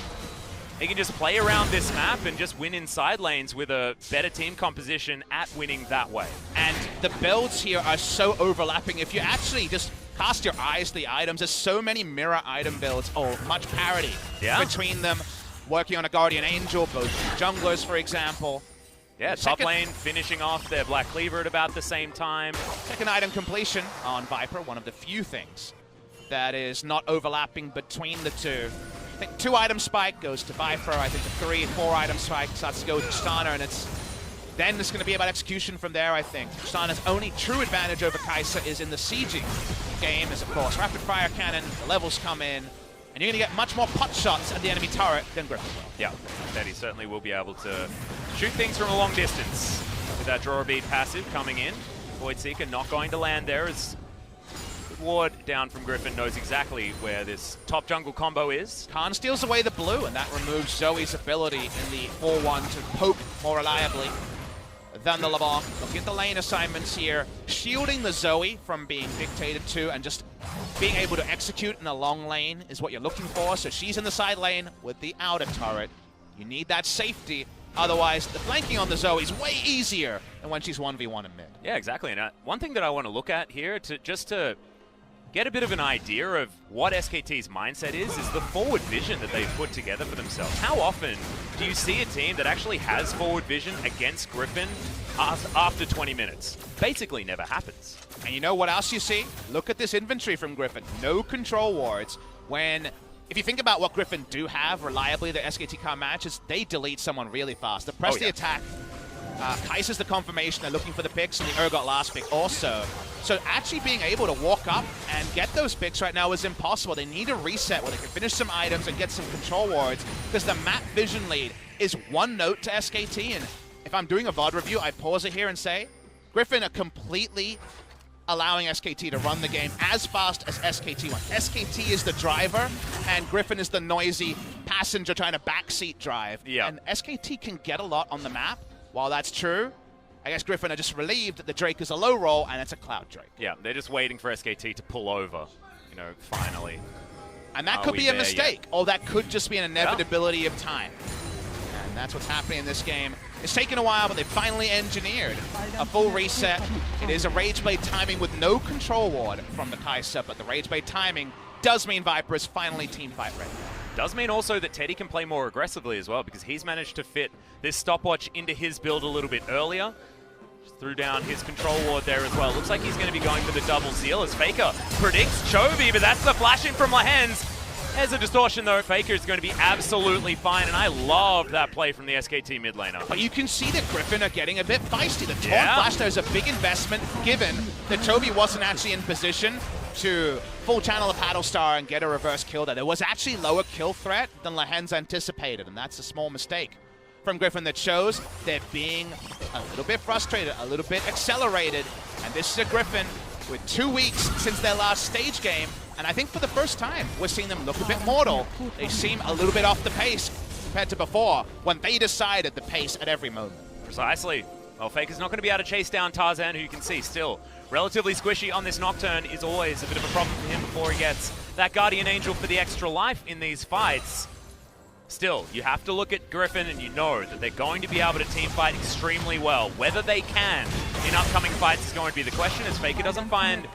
They can just play around this map and just win in side lanes with a better team composition at winning that way. And the builds here are so overlapping. If you actually just cast your eyes to the items, there's so many mirror item builds, much parity between them. Working on a Guardian Angel, both junglers, for example. Yeah, top lane finishing off their Black Cleaver at about the same time. Second item completion on Viper, one of the few things that is not overlapping between the two. I think 2-item spike goes to Viper. I think the 3-4-item spike starts to go to Tristana, and then it's going to be about execution from there, I think. Tristana's only true advantage over Kai'Sa is in the sieging game, is of course rapid fire cannon, the levels come in, and you're going to get much more pot shots at the enemy turret than Griffin will. Yeah, that he certainly will be able to shoot things from a long distance. With that draw a bead passive coming in. Void Seeker not going to land there as ward down from Griffin knows exactly where this top jungle combo is. Khan steals away the blue, and that removes Zoe's ability in the 4-1 to poke more reliably than the LeBlanc. Looking at the lane assignments here, shielding the Zoe from being dictated to and just being able to execute in a long lane is what you're looking for. So she's in the side lane with the outer turret. You need that safety. Otherwise, the flanking on the Zoe is way easier than when she's 1v1 in mid. Yeah, exactly. And one thing that I want to look at here, just to get a bit of an idea of what SKT's mindset is the forward vision that they've put together for themselves. How often do you see a team that actually has forward vision against Griffin after 20 minutes? Basically never happens. And you know what else you see? Look at this inventory from Griffin. No control wards. If you think about what Griffin do have reliably, the SKT can't match, is they delete someone really fast. They press the attack. Kai'Sa's the confirmation. They're looking for the picks, and the Urgot last pick also. So actually being able to walk up and get those picks right now is impossible. They need a reset where they can finish some items and get some control wards, because the map vision lead is one note to SKT. And if I'm doing a VOD review, I pause it here and say, Griffin are completely allowing SKT to run the game as fast as SKT wants. SKT is the driver, and Griffin is the noisy passenger trying to backseat drive. Yeah. And SKT can get a lot on the map. While that's true, I guess Griffin are just relieved that the Drake is a low roll and it's a Cloud Drake. Yeah, they're just waiting for SKT to pull over, finally. And that could be a mistake, or that could just be an inevitability of time. And that's what's happening in this game. It's taken a while, but they finally engineered a full reset. It is a Rage Blade timing with no control ward from the Kai'Sa, but the Rage Blade timing does mean Viper is finally team fight ready. Does mean also that Teddy can play more aggressively as well, because he's managed to fit this stopwatch into his build a little bit earlier. Just threw down his control ward there as well. Looks like he's going to be going for the double seal as FLICKR predicts Chovy, but that's the flashing from Lehends. There's a distortion though. FLICKR is going to be absolutely fine, and I love that play from the SKT mid laner. But you can see that Griffin are getting a bit feisty. The Taunt Flash there is a big investment, given that Chovy wasn't actually in position to full channel a Paddle Star and get a reverse kill there. There was actually lower kill threat than Lehends anticipated, and that's a small mistake from Griffin that shows they're being a little bit frustrated, a little bit accelerated. And this is a Griffin with 2 weeks since their last stage game, and I think for the first time we're seeing them look a bit mortal. They seem a little bit off the pace compared to before, when they decided the pace at every moment. Precisely. Well, FLICKR's not going to be able to chase down Tarzan, who you can see still relatively squishy on this Nocturne. Is always a bit of a problem for him before he gets that Guardian Angel for the extra life in these fights. Still, you have to look at Griffin and you know that they're going to be able to team fight extremely well. Whether they can in upcoming fights is going to be the question, as FLICKR doesn't find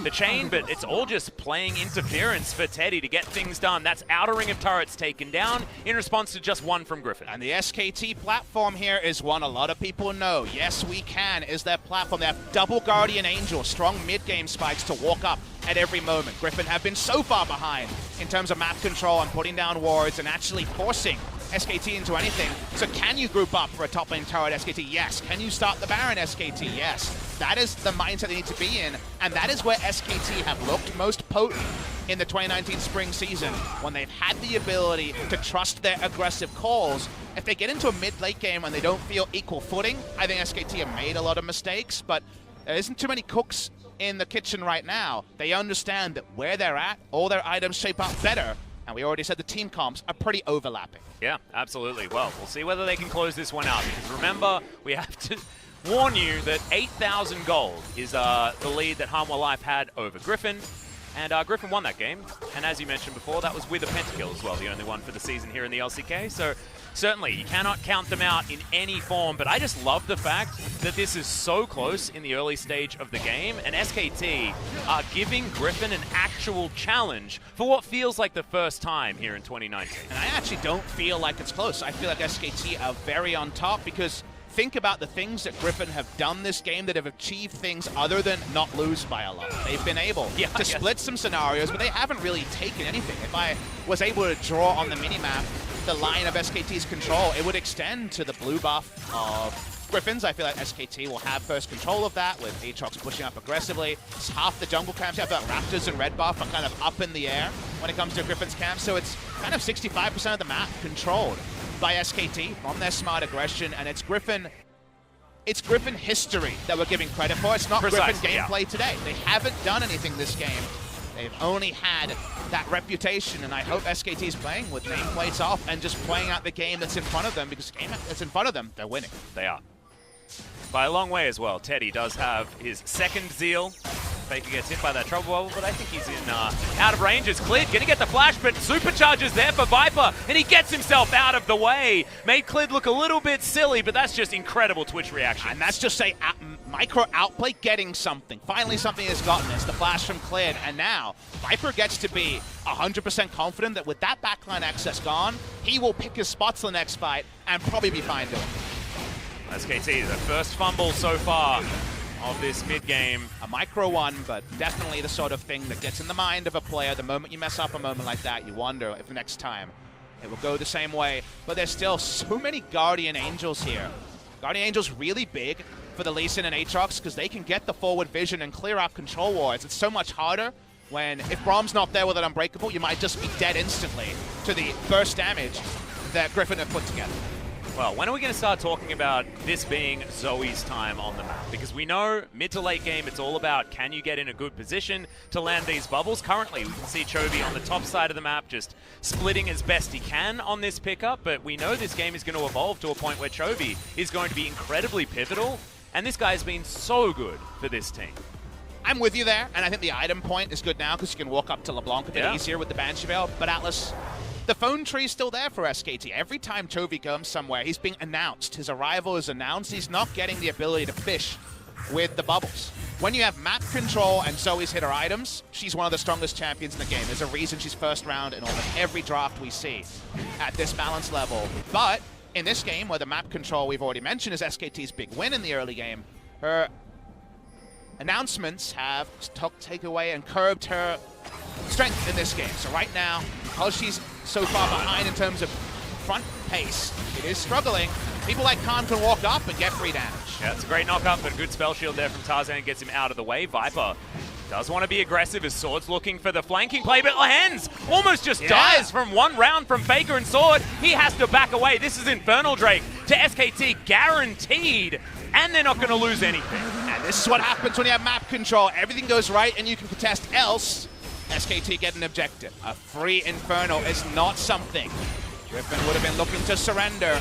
the chain, but it's all just playing interference for Teddy to get things done. That's outer ring of turrets taken down in response to just one from Griffin. And the SKT platform here is one a lot of people know. Yes, we can is their platform. They have double Guardian Angel, strong mid-game spikes to walk up at every moment. Griffin have been so far behind in terms of map control and putting down wards and actually forcing SKT into anything. So can you group up for a top lane turret SKT? Yes. Can you start the Baron SKT? Yes. That is the mindset they need to be in, and that is where SKT have looked most potent in the 2019 spring season, when they've had the ability to trust their aggressive calls. If they get into a mid-late game and they don't feel equal footing, I think SKT have made a lot of mistakes, but there isn't too many cooks in the kitchen right now. They understand that where they're at, all their items shape up better, and we already said the team comps are pretty overlapping. Yeah, absolutely. Well, we'll see whether they can close this one out, because remember, we have to warn you that 8,000 gold is the lead that Hanwha Life had over Griffin, and Griffin won that game, and as you mentioned before, that was with a pentakill as well, the only one for the season here in the LCK, so certainly, you cannot count them out in any form, but I just love the fact that this is so close in the early stage of the game, and SKT are giving Griffin an actual challenge for what feels like the first time here in 2019. And I actually don't feel like it's close. I feel like SKT are very on top, because think about the things that Griffin have done this game that have achieved things other than not lose by a lot. They've been able to split some scenarios, but they haven't really taken anything. If I was able to draw on the minimap the line of SKT's control, it would extend to the blue buff of Griffins. I feel like SKT will have first control of that, with Aatrox pushing up aggressively. It's half the jungle camps. You have that Raptors and red buff are kind of up in the air when it comes to Griffin's camp, so it's kind of 65% of the map controlled by SKT from their smart aggression, and it's Griffin history that we're giving credit for. It's not Griffin gameplay today. They haven't done anything this game. They've only had that reputation, and I hope SKT is playing with nameplates off and just playing out the game that's in front of them, because the game that's in front of them, they're winning. They are. By a long way as well. Teddy does have his second Zeal. FLICKR gets hit by that trouble bubble, but I think he's in out of range. It's Clid gonna get the flash, but Supercharger's there for Viper, and he gets himself out of the way. Made Clid look a little bit silly, but that's just incredible Twitch reaction. And that's just a micro outplay getting something. Finally something has gotten this, the flash from Clid, and now Viper gets to be 100% confident that with that backline access gone, he will pick his spots the next fight and probably be fine doing it. SKT, the first fumble so far of this mid-game. A micro one, but definitely the sort of thing that gets in the mind of a player. The moment you mess up a moment like that, you wonder if the next time it will go the same way. But there's still so many Guardian Angels here. Guardian Angels really big for the Lee Sin and Aatrox, because they can get the forward vision and clear out control wards. It's so much harder when, if Brahm's not there with an Unbreakable, you might just be dead instantly to the burst damage that Griffin have put together. Well, when are we going to start talking about this being Zoe's time on the map? Because we know mid to late game, it's all about can you get in a good position to land these bubbles. Currently, we can see Chovy on the top side of the map just splitting as best he can on this pickup, but we know this game is going to evolve to a point where Chovy is going to be incredibly pivotal, and this guy has been so good for this team. I'm with you there, and I think the item point is good now because you can walk up to LeBlanc a bit easier with the Banshee Veil, but Atlas, the phone tree is still there for SKT. Every time Chovy comes somewhere, he's being announced. His arrival is announced. He's not getting the ability to fish with the bubbles. When you have map control and Zoe's hit her items, she's one of the strongest champions in the game. There's a reason she's first round in almost every draft we see at this balance level. But in this game, where the map control we've already mentioned is SKT's big win in the early game, her announcements have taken away and curbed her strength in this game. So right now, because she's so far behind in terms of front pace, it is struggling. People like Khan can walk up and get free damage. Yeah, it's a great knock-up, but a good spell shield there from Tarzan gets him out of the way. Viper does want to be aggressive as Sword's looking for the flanking play, but Lehends almost just dies from one round from FLICKR and Sword. He has to back away. This is Infernal Drake to SKT, guaranteed, and they're not going to lose anything. And this is what happens when you have map control. Everything goes right and you can contest, else SKT get an objective. A free Inferno is not something Griffin would have been looking to surrender.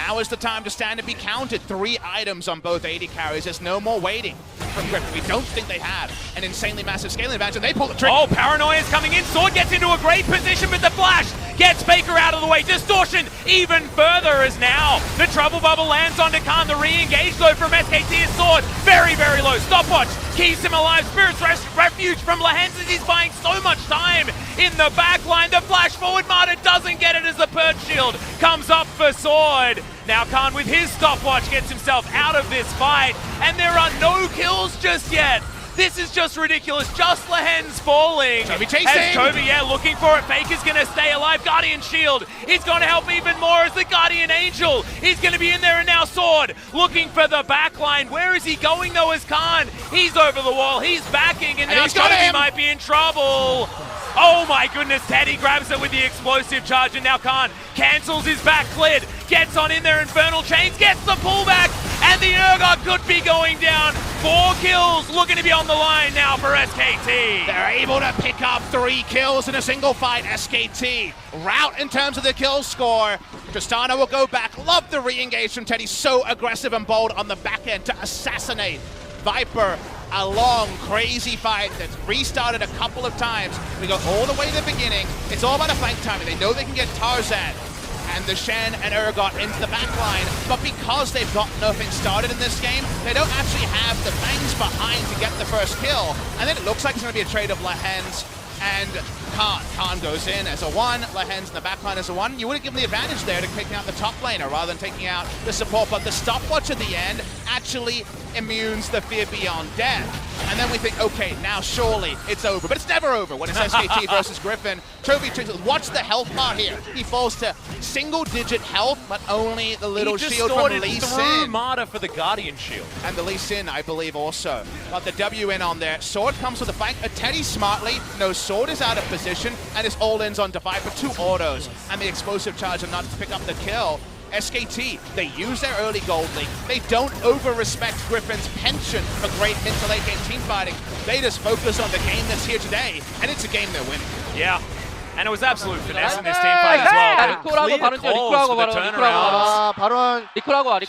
Now is the time to stand and be counted. 3 items on both AD carries. There's no more waiting from Griffin. We don't think they have an insanely massive scaling advantage, and they pull the trigger. Oh, Paranoia is coming in. Sword gets into a great position, but the flash gets FLICKR out of the way. Distortion even further as now the Trouble Bubble lands onto Khan. The re-engage though from SKT is Sword. Very, very low. Stopwatch keeps him alive. Spirit's Refuge from Lehends as he's buying so much time in the back line. The flash forward Martyr doesn't get it as the Perch Shield comes up for Sword. Now Khan with his stopwatch gets himself out of this fight, and there are no kills just yet. This is just ridiculous. Just Lehends falling. Chovy chasing. As Chovy, looking for it. FLICKR's going to stay alive. Guardian Shield is going to help even more as the Guardian Angel is going to be in there. And now Sword looking for the backline. Where is he going though as Khan? He's over the wall. He's backing, and now Chovy might be in trouble. Oh my goodness, Teddy grabs it with the explosive charge, and now Khan cancels his back. Clid gets on in there, Infernal Chains gets the pullback, and the Urgot could be going down. 4 kills looking to be on the line now for SKT. They're able to pick up 3 kills in a single fight. SKT rout in terms of the kill score. Tristana will go back. Love the re-engage from Teddy. So aggressive and bold on the back end to assassinate Viper. A long, crazy fight that's restarted a couple of times. We go all the way to the beginning. It's all about a flank timing. They know they can get Tarzan and the Shen and Urgot into the back line, but because they've got nothing started in this game, they don't actually have the bangs behind to get the first kill. And then it looks like it's going to be a trade of Lehends and Khan. Khan goes in as a 1, Lehends in the back line as a 1. You would have given the advantage there to taking out the top laner rather than taking out the support, but the stopwatch at the end actually immunes the Fear Beyond Death. And then we think, okay, now surely it's over. But it's never over when it's SKT versus Griffin. Chovy, watch the health bar here. He falls to single-digit health, but only the little shield from Lee Sin. Martyr for the Guardian Shield. And the Lee Sin, I believe, also. Got the W in on there. Sword comes with a flank. Teddy smartly knows Sword is out of position, and his all-ins on Viper. 2 autos, and the explosive charge are not to pick up the kill. SKT, they use their early gold league. They don't over-respect Griffin's penchant for great mid to late game team fighting. They just focus on the game that's here today, and it's a game they're winning. Yeah. And it was absolute finesse in this team fight as well. Clear calls for the turnarounds.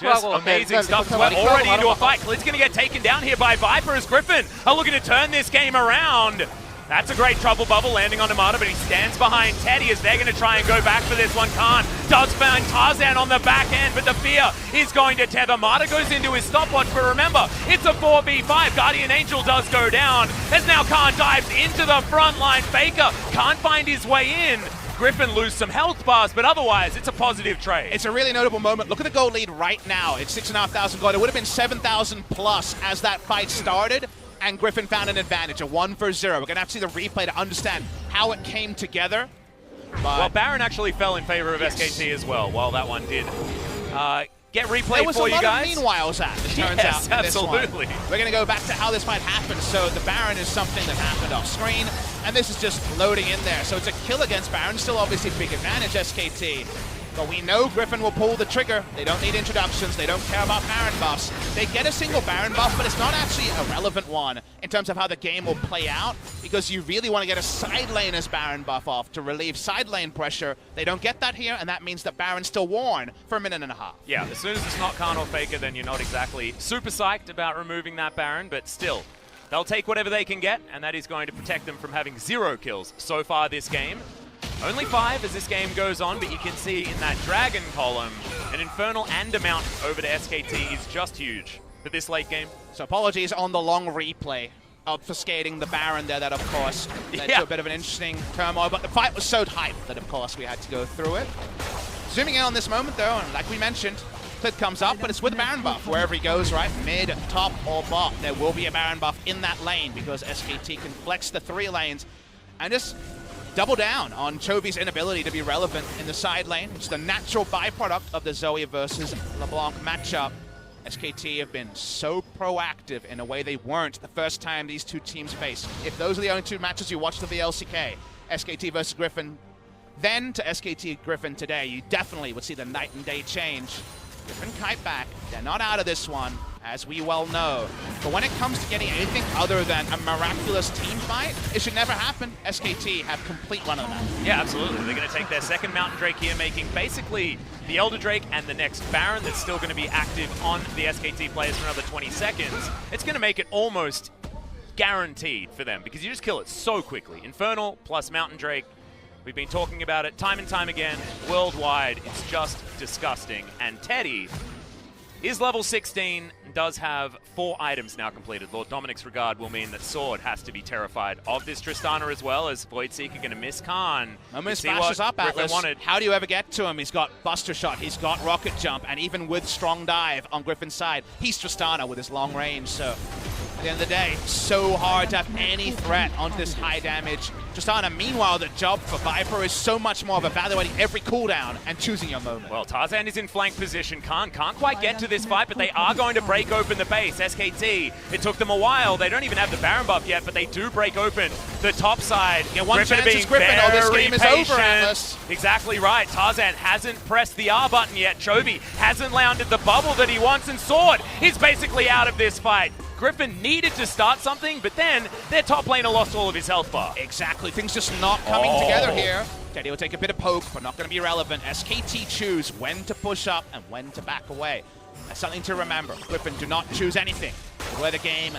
Just amazing stuff. We're already into a fight. Clid's going to get taken down here by Viper as Griffin are looking to turn this game around. That's a great Trouble Bubble landing on Amada, but he stands behind Teddy as they're going to try and go back for this one. Khan does find Tarzan on the back end, but the fear is going to tether. Amada goes into his stopwatch, but remember, it's a 4v5. Guardian Angel does go down as now Khan dives into the front line. FLICKR can't find his way in. Griffin lose some health bars, but otherwise, it's a positive trade. It's a really notable moment. Look at the gold lead right now. It's 6,500 gold. It would have been 7,000 plus as that fight started. And Griffin found an advantage, a 1 for 0. We're going to have to see the replay to understand how it came together. But well, Baron actually fell in favor of SKT as well, while that one did. Get replay for you guys. There was a lot of meanwhiles it turns out. In Absolutely. This one. We're going to go back to how this fight happened. So the Baron is something that happened off screen, and this is just loading in there. So it's a kill against Baron, still obviously big advantage SKT. But we know Griffin will pull the trigger. They don't need introductions. They don't care about Baron buffs. They get a single Baron buff, but it's not actually a relevant one in terms of how the game will play out, because you really want to get a side laner's Baron buff off to relieve side lane pressure. They don't get that here, and that means that Baron's still worn for a minute and a half. Yeah, as soon as it's not Khan or FLICKR, then you're not exactly super psyched about removing that Baron, but still, they'll take whatever they can get, and that is going to protect them from having 0 kills so far this game. Only 5 as this game goes on, but you can see in that Dragon column, an Infernal and a Mount over to SKT is just huge for this late game. So apologies on the long replay, obfuscating the Baron there. That, of course, led to a bit of an interesting turmoil, but the fight was so hyped that, of course, we had to go through it. Zooming in on this moment, though, and like we mentioned, Clid comes up, but it's with Baron buff. Wherever he goes, right, mid, top, or bot, there will be a Baron buff in that lane because SKT can flex the 3 lanes and just double down on Chovy's inability to be relevant in the side lane, which is the natural byproduct of the Zoe versus LeBlanc matchup. SKT have been so proactive in a way they weren't the first time these 2 teams faced. If those are the only 2 matches you watched of the LCK, SKT versus Griffin, then to SKT Griffin today, you definitely would see the night and day change. Griffin kite back. They're not out of this one. as we well know. But when it comes to getting anything other than a miraculous team fight, it should never happen. SKT have complete run of the map. Yeah, absolutely. They're going to take their second Mountain Drake here, making basically the Elder Drake and the next Baron that's still going to be active on the SKT players for another 20 seconds. It's going to make it almost guaranteed for them because you just kill it so quickly. Infernal plus Mountain Drake. We've been talking about it time and time again, worldwide. It's just disgusting. And Teddy is level 16, does have 4 items now completed. Lord Dominic's regard will mean that Sword has to be terrified of this Tristana as well, as Voidseeker going to miss Khan. Almost bashes up Atlas. How do you ever get to him? He's got Buster Shot, he's got Rocket Jump, and even with Strong Dive on Griffin's side, he's Tristana with his long range. So at the end of the day, so hard to have any threat onto this high damage Tristana. Meanwhile, the job for Viper is so much more of evaluating every cooldown and choosing your moment. Well, Tarzan is in flank position. Khan can't quite get to this fight, but they are going to break open the base. SKT, it took them a while. They don't even have the Baron buff yet, but they do break open the top side. Yeah, one chance is Griffin. Oh, this game is over, Atlas. Exactly right. Tarzan hasn't pressed the R button yet. Chovy hasn't landed the bubble that he wants, and Sword is basically out of this fight. Griffin needed to start something, but then their top laner lost all of his health bar. Exactly. Things just not coming together here. Teddy will take a bit of poke, but not going to be relevant. SKT choose when to push up and when to back away. That's something to remember. Griffin do not choose anything. Where the game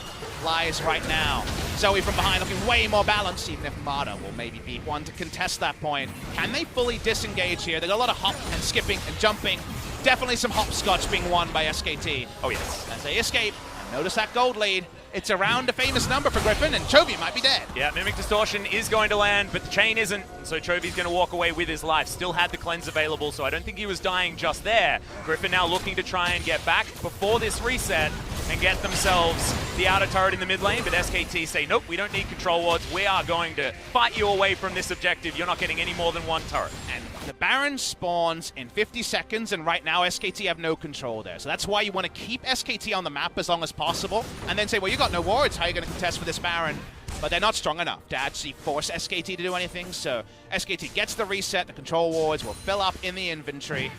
lies right now. Zoe from behind looking way more balanced, even if Mata will maybe be one to contest that point. Can they fully disengage here? They got a lot of hop and skipping and jumping. Definitely some hopscotch being won by SKT. Oh, yes. As they escape. Notice that gold lead. It's around a famous number for Griffin, and Chovy might be dead. Yeah, Mimic Distortion is going to land, but the chain isn't, and so Chovy's going to walk away with his life. Still had the cleanse available, so I don't think he was dying just there. Griffin now looking to try and get back before this reset and get themselves the outer turret in the mid lane, but SKT say, nope, we don't need control wards. We are going to fight you away from this objective. You're not getting any more than one turret. And the Baron spawns in 50 seconds, and right now SKT have no control there. So that's why you want to keep SKT on the map as long as possible, and then say, well, you got no wards, how are you going to contest for this Baron? But they're not strong enough to actually force SKT to do anything, so SKT gets the reset, the control wards will fill up in the inventory.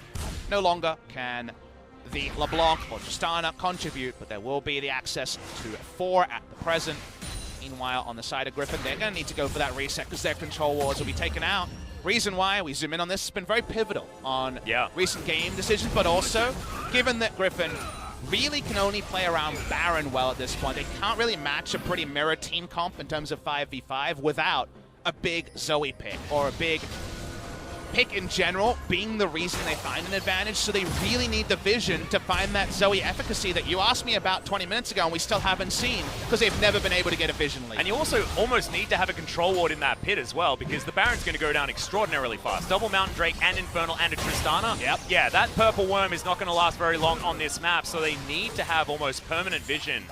No longer can the LeBlanc or Tristana contribute, but there will be the access to 4 at the present. Meanwhile, on the side of Griffin, they're going to need to go for that reset because their control wards will be taken out. Reason why we zoom in on this has been very pivotal on recent game decisions, but also given that Griffin really can only play around Baron well at this point, they can't really match a pretty mirror team comp in terms of 5v5 without a big Zoe pick or a big pick in general being the reason they find an advantage. So they really need the vision to find that Zoe efficacy that you asked me about 20 minutes ago and we still haven't seen because they've never been able to get a vision lead. And you also almost need to have a control ward in that pit as well because the Baron's going to go down extraordinarily fast. Double Mountain Drake and Infernal and a Tristana. Yep. Yeah, that purple worm is not going to last very long on this map, so they need to have almost permanent vision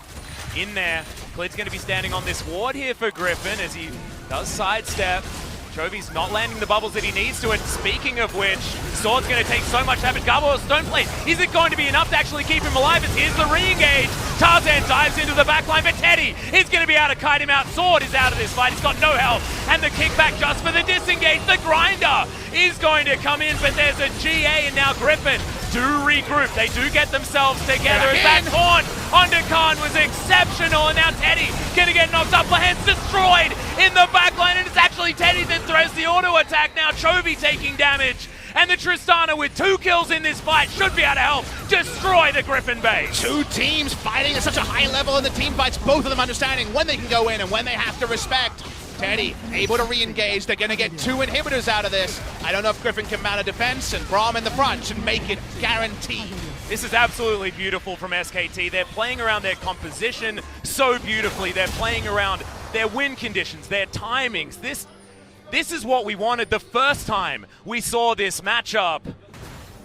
in there. Clid's going to be standing on this ward here for Griffin as he does sidestep. Chovy's not landing the bubbles that he needs to, and speaking of which, Sword's going to take so much damage. Garbo's Stoneplate, is it going to be enough to actually keep him alive? As here's the re-engage. Tarzan dives into the backline, but Teddy is going to be able to kite him out. Sword is out of this fight, he's got no health, and the kickback just for the disengage. The grinder is going to come in, but there's a GA, and now Griffin do regroup. They do get themselves together. As that taunt onto Khan was exceptional, and now Teddy gonna get knocked up. Lehends destroyed in the backline, and it's actually Teddy that throws the auto attack. Now Chovy taking damage, and the Tristana with 2 kills in this fight should be able to help destroy the Griffin base. 2 teams fighting at such a high level in the team fights, both of them understanding when they can go in and when they have to respect. Teddy able to re-engage. They're going to get 2 inhibitors out of this. I don't know if Griffin can mount a defense, and Braum in the front should make it guaranteed. This is absolutely beautiful from SKT. They're playing around their composition so beautifully. They're playing around their win conditions, their timings. This is what we wanted the first time we saw this matchup.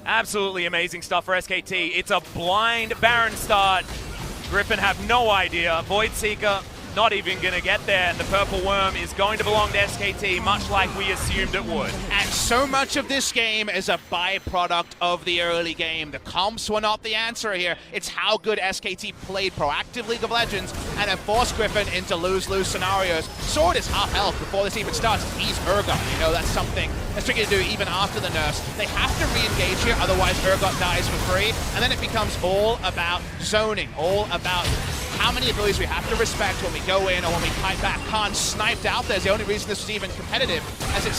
Absolutely amazing stuff for SKT. It's a blind Baron start. Griffin have no idea. Voidseeker not even going to get there. And the Purple Worm is going to belong to SKT, much like we assumed it would. And so much of this game is a byproduct of the early game. The comps were not the answer here. It's how good SKT played proactive League of Legends and have forced Griffin into lose-lose scenarios. Sword is half health before this even starts. He's Urgot. You know, that's something that's tricky to do even after the nerfs. They have to re-engage here, otherwise Urgot dies for free. And then it becomes all about zoning, all about how many abilities we have to respect when we go in or when we fight back. Khan sniped out there is the only reason this was even competitive, as it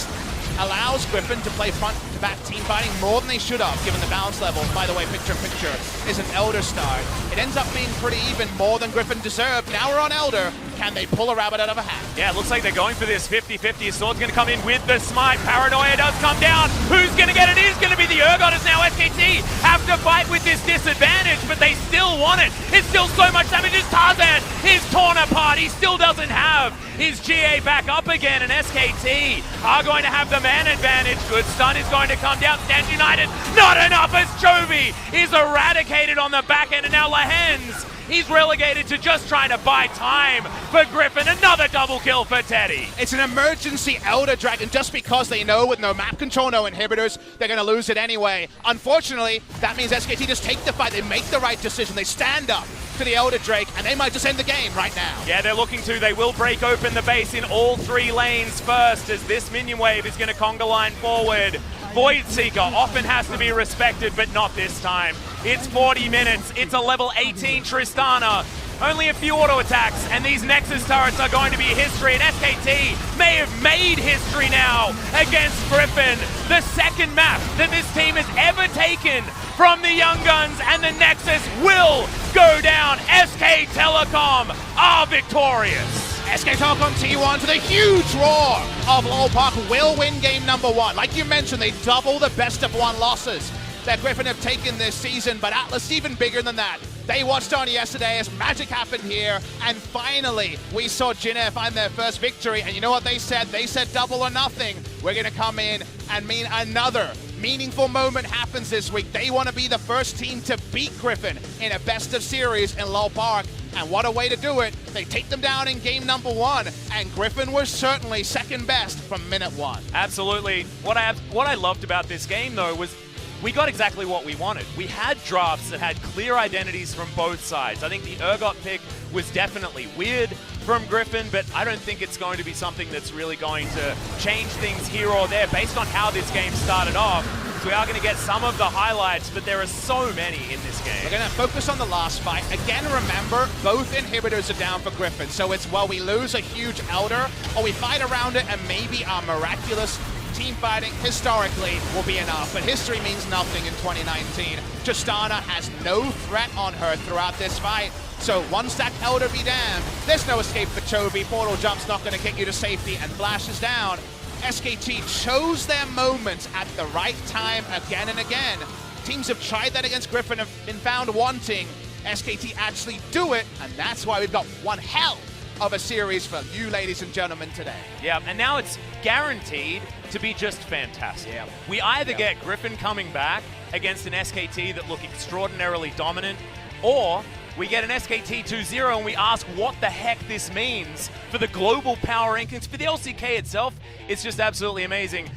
allows Griffin to play front-to-back team fighting more than they should have, given the balance level. By the way, picture-in-picture is an Elder start. It ends up being pretty even, more than Griffin deserved. Now we're on Elder. Can they pull a rabbit out of a hat? Yeah, it looks like they're going for this 50-50. Sword's going to come in with the smite. Paranoia does come down. Who's going to get it? It is going to be the Urgot, as now SKT have to fight with this disadvantage, but they still want it. It's still so much damage. It's Tarzan. He's torn apart. He still doesn't have his GA back up again, and SKT are going to have the man advantage. Good stun is going to come down. Stand United, not enough, as Chovy is eradicated on the back end, and now Lehends, he's relegated to just trying to buy time for Griffin. Another double kill for Teddy. It's an emergency Elder Dragon just because they know with no map control, no inhibitors, they're going to lose it anyway. Unfortunately, that means SKT just take the fight. They make the right decision. They stand up to the Elder Drake, and they might just end the game right now. Yeah, they're looking to. They will break open the base in all 3 lanes first, as this minion wave is going to conga line forward. Void Seeker often has to be respected, but not this time. It's 40 minutes. It's a level 18 Tristana. Only a few auto attacks, and these Nexus turrets are going to be history, and SKT may have made history now against Griffin. The second map that this team has ever taken from the Young Guns, and the Nexus will go down. SK Telecom are victorious. SK Telecom T1 to the huge roar of Lowell Park will win game number 1. Like you mentioned, they double the best of 1 losses that Griffin have taken this season, but Atlas even bigger than that. They watched on yesterday as magic happened here, and finally we saw GRF find their first victory, and you know what they said? They said double or nothing. We're going to come in and mean another meaningful moment happens this week. They want to be the first team to beat Griffin in a best of series in Lowell Park, and what a way to do it. They take them down in game number 1, and Griffin was certainly second best from minute 1. Absolutely. What I loved about this game, though, was we got exactly what we wanted. We had drafts that had clear identities from both sides. I think the Urgot pick was definitely weird from Griffin, but I don't think it's going to be something that's really going to change things here or there based on how this game started off. So we are going to get some of the highlights, but there are so many in this game. We're going to focus on the last fight. Again, remember, both inhibitors are down for Griffin. So it's, well, we lose a huge Elder, or we fight around it, and maybe our miraculous team fighting historically will be enough, but history means nothing in 2019. Tristana has no threat on her throughout this fight, so one stack Elder be damned. There's no escape for Chovy. Portal jump's not going to get you to safety, and flashes down. SKT chose their moments at the right time again and again. Teams have tried that against Griffin and been found wanting. SKT actually do it, and that's why we've got one hell of a series for you, ladies and gentlemen, today. Yeah, and now it's guaranteed to be just fantastic. Yeah. We either get Griffin coming back against an SKT that look extraordinarily dominant, or we get an SKT 2-0 and we ask what the heck this means for the global power rankings. For the LCK itself, it's just absolutely amazing.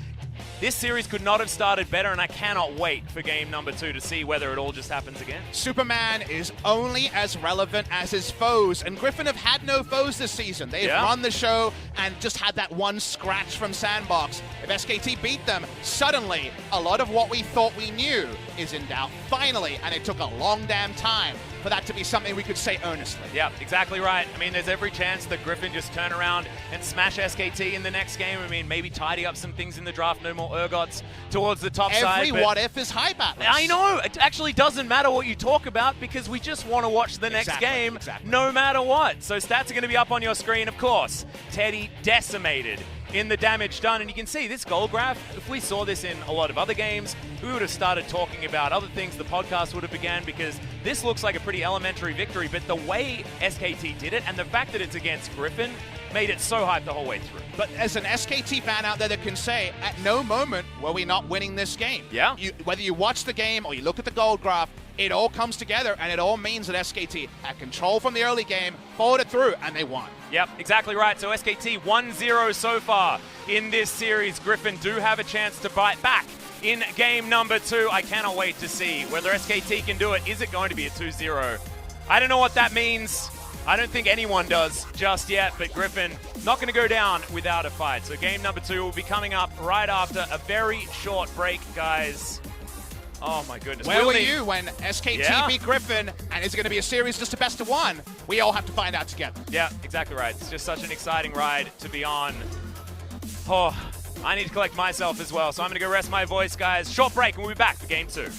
This series could not have started better, and I cannot wait for game number 2 to see whether it all just happens again. Superman is only as relevant as his foes, and Griffin have had no foes this season. They've run the show and just had that one scratch from Sandbox. If SKT beat them, suddenly a lot of what we thought we knew is in doubt, finally, and it took a long damn time for that to be something we could say earnestly. Yeah, exactly right. I mean, there's every chance that Griffin just turn around and smash SKT in the next game. I mean, maybe tidy up some things in the draft, no more Urgots towards the top side. Every what if is hype, Atlas. I know. It actually doesn't matter what you talk about because we just want to watch the next game no matter what. So stats are going to be up on your screen, of course. Teddy decimated in the damage done, and you can see this goal graph. If we saw this in a lot of other games, we would have started talking about other things. The podcast would have began, because this looks like a pretty elementary victory, but the way SKT did it and the fact that it's against Griffin made it so hyped the whole way through. But as an SKT fan out there that can say, at no moment were we not winning this game. Yeah. Whether you watch the game or you look at the gold graph, it all comes together, and it all means that SKT had control from the early game, followed it through, and they won. Yep, exactly right. So SKT 1-0 so far in this series. Griffin do have a chance to bite back in game number 2. I cannot wait to see whether SKT can do it. Is it going to be a 2-0? I don't know what that means. I don't think anyone does just yet, but Griffin not going to go down without a fight. So game number 2 will be coming up right after a very short break, guys. Oh my goodness. Where were you when SKT beat Griffin, and is it going to be a series just a best of 1? We all have to find out together. Yeah, exactly right. It's just such an exciting ride to be on. Oh, I need to collect myself as well, so I'm going to go rest my voice, guys. Short break, and we'll be back for game 2.